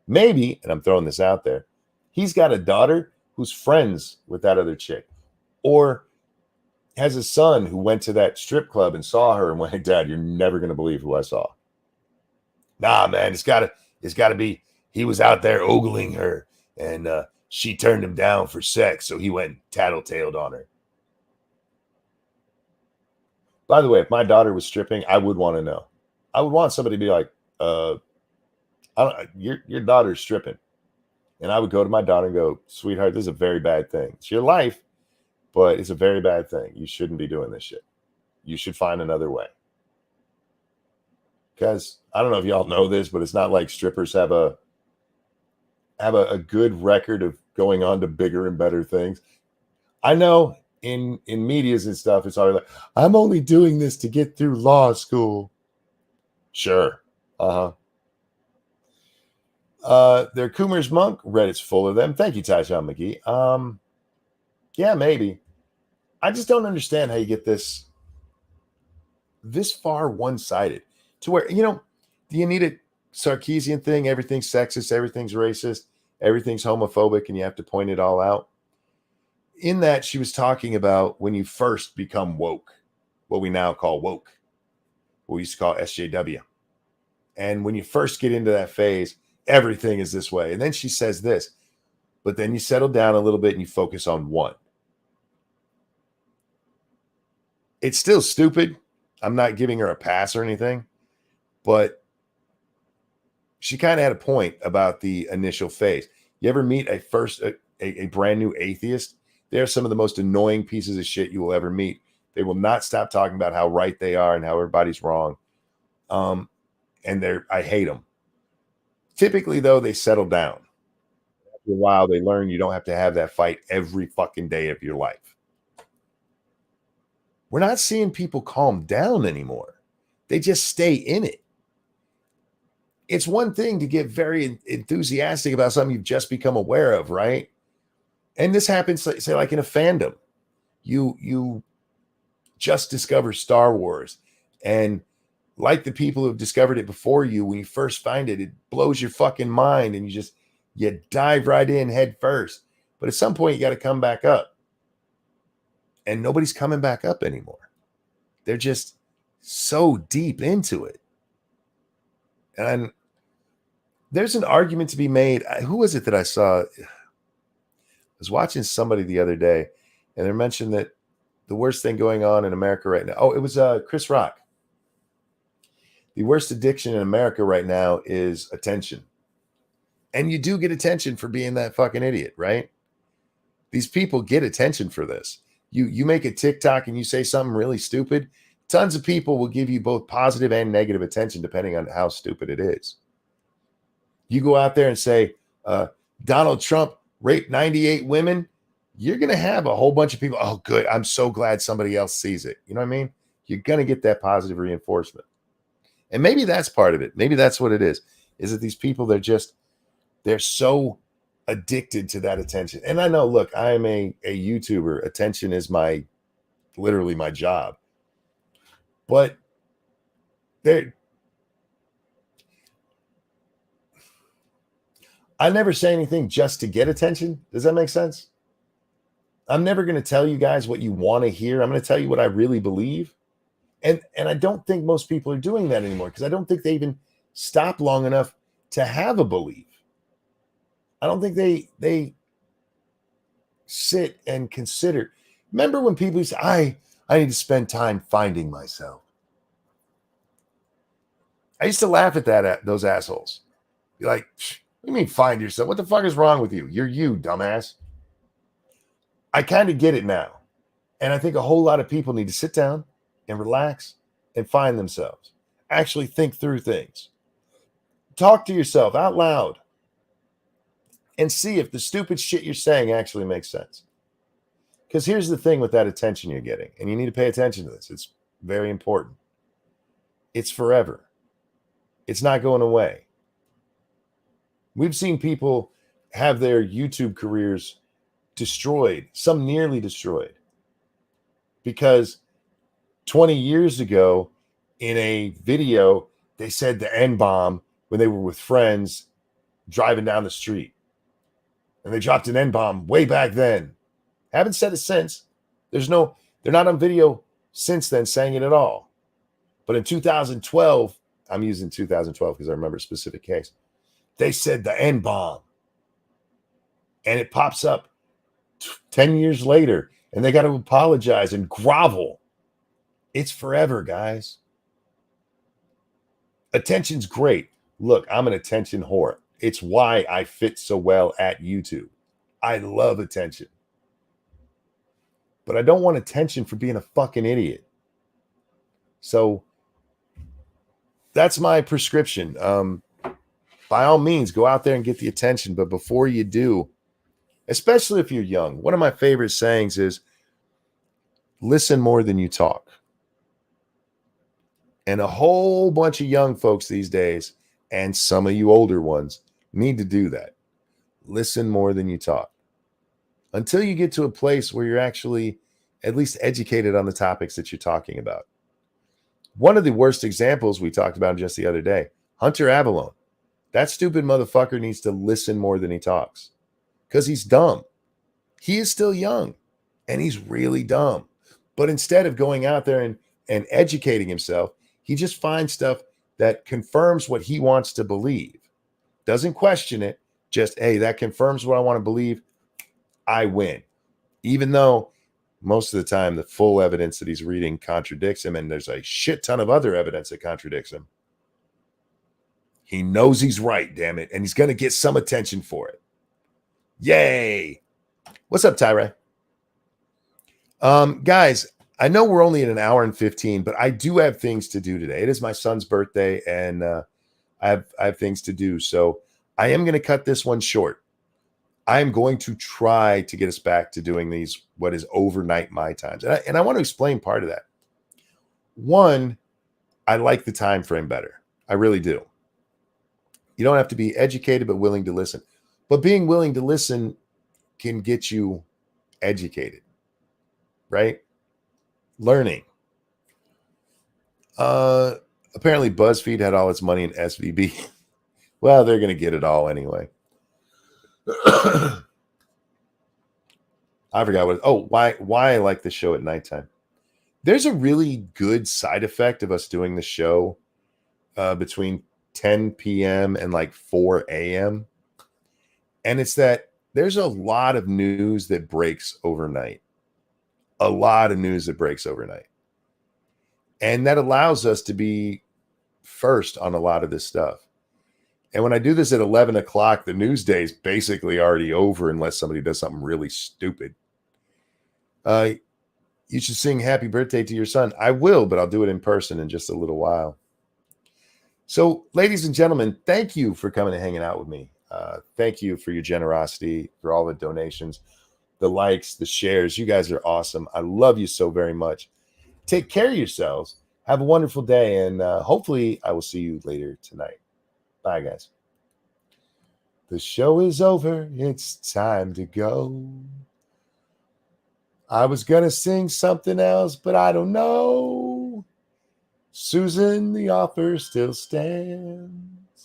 S1: Maybe, and I'm throwing this out there, he's got a daughter who's friends with that other chick, or has a son who went to that strip club and saw her and went, hey, Dad, you're never going to believe who I saw. Nah, man, it's got to be, he was out there ogling her and she turned him down for sex, so he went and tattletailed on her. By the way, if my daughter was stripping, I would want to know. I would want somebody to be like, your daughter's stripping. And I would go to my daughter and go, sweetheart, this is a very bad thing. It's your life, but it's a very bad thing. You shouldn't be doing this shit. You should find another way. Because I don't know if y'all know this, but it's not like strippers have a good record of going on to bigger and better things. I know in medias and stuff, it's always like, I'm only doing this to get through law school. Sure. They're Coomer's Monk. Reddit's full of them. Thank you, Tyshawn McGee. Yeah, maybe. I just don't understand how you get this far one-sided to where, do you need a Sarkeesian thing? Everything's sexist, everything's racist, everything's homophobic, and you have to point it all out. In that, she was talking about when you first become woke, what we now call woke. what we used to call SJW. And when you first get into that phase, everything is this way. And then she says this, but then you settle down a little bit and you focus on one. It's still stupid. I'm not giving her a pass or anything, but she kind of had a point about the initial phase. You ever meet a brand new atheist? They're some of the most annoying pieces of shit you will ever meet. They will not stop talking about how right they are and how everybody's wrong. And I hate them. Typically, though, they settle down. After a while, they learn you don't have to have that fight every fucking day of your life. We're not seeing people calm down anymore. They just stay in it. It's one thing to get very enthusiastic about something you've just become aware of, right? And this happens, say, like in a fandom. You just discover Star Wars, and like the people who have discovered it before you, when you first find it, it blows your fucking mind, and you dive right in head first. But at some point, you got to come back up. And nobody's coming back up anymore. They're just so deep into it. And there's an argument to be made. Who was it that I saw? I was watching somebody the other day, and they mentioned that the worst thing going on in America right now. Oh, it was Chris Rock. The worst addiction in America right now is attention. And you do get attention for being that fucking idiot, right? These people get attention for this. You make a TikTok and you say something really stupid, tons of people will give you both positive and negative attention depending on how stupid it is. You go out there and say, Donald Trump raped 98 women, you're going to have a whole bunch of people, oh, good, I'm so glad somebody else sees it. You know what I mean? You're going to get that positive reinforcement. And maybe that's part of it. Maybe that's what it is that these people, they're so addicted to that attention. And I know, look, I am a YouTuber. Attention is literally my job. But I never say anything just to get attention. Does that make sense? I'm never going to tell you guys what you want to hear. I'm going to tell you what I really believe. And I don't think most people are doing that anymore, because I don't think they even stop long enough to have a belief. I don't think they sit and consider. Remember when people say, I need to spend time finding myself. I used to laugh at those assholes. Be like, what do you mean find yourself? What the fuck is wrong with you? You're you, dumbass. I kind of get it now. And I think a whole lot of people need to sit down and relax and find themselves. Actually think through things. Talk to yourself out loud. And see if the stupid shit you're saying actually makes sense. Because here's the thing with that attention you're getting, and you need to pay attention to this. It's very important. It's forever. It's not going away. We've seen people have their YouTube careers destroyed, some nearly destroyed, because 20 years ago in a video, they said the N-bomb when they were with friends driving down the street. And they dropped an N-bomb way back then. Haven't said it since. They're not on video since then saying it at all. But in 2012, I'm using 2012 because I remember a specific case. They said the N-bomb. And it pops up 10 years later, and they got to apologize and grovel. It's forever, guys. Attention's great. Look, I'm an attention whore. It's why I fit so well at YouTube. I love attention. But I don't want attention for being a fucking idiot. So that's my prescription. By all means, go out there and get the attention. But before you do, especially if you're young, one of my favorite sayings is, listen more than you talk. And a whole bunch of young folks these days, and some of you older ones, need to do that. Listen more than you talk. Until you get to a place where you're actually at least educated on the topics that you're talking about. One of the worst examples we talked about just the other day, Hunter Avalon. That stupid motherfucker needs to listen more than he talks, because he's dumb. He is still young, and he's really dumb. But instead of going out there and educating himself, He just finds stuff that confirms what he wants to believe. Doesn't question it. Just, hey, that confirms what I want to believe. I win. Even though most of the time the full evidence that he's reading contradicts him, and there's a shit ton of other evidence that contradicts him. He knows he's right, damn it, and he's going to get some attention for it. Yay. What's up, Tyre? Guys, I know we're only at an hour and 15, but I do have things to do today. It is my son's birthday, and I have things to do. So I am going to cut this one short. I am going to try to get us back to doing these, what is overnight my times. And I want to explain part of that. One, I like the time frame better. I really do. You don't have to be educated, but willing to listen. But being willing to listen can get you educated, right? Learning. Apparently BuzzFeed had all its money in SVB. Well, they're going to get it all anyway. I forgot why I like the show at nighttime. There's a really good side effect of us doing the show between 10 p.m. and like 4 a.m. And it's that there's a lot of news that breaks overnight. A lot of news that breaks overnight. And that allows us to be first on a lot of this stuff. And when I do this at 11 o'clock, the news day is basically already over unless somebody does something really stupid. You should sing happy birthday to your son. I will, but I'll do it in person in just a little while. So, ladies and gentlemen, thank you for coming and hanging out with me. Thank you for your generosity, for all the donations, the likes, the shares. You guys are awesome. I love you so very much. Take care of yourselves. Have a wonderful day, and hopefully I will see you later tonight. Bye, guys. The show is over. It's time to go. I was going to sing something else, but I don't know. Susan, the offer still stands.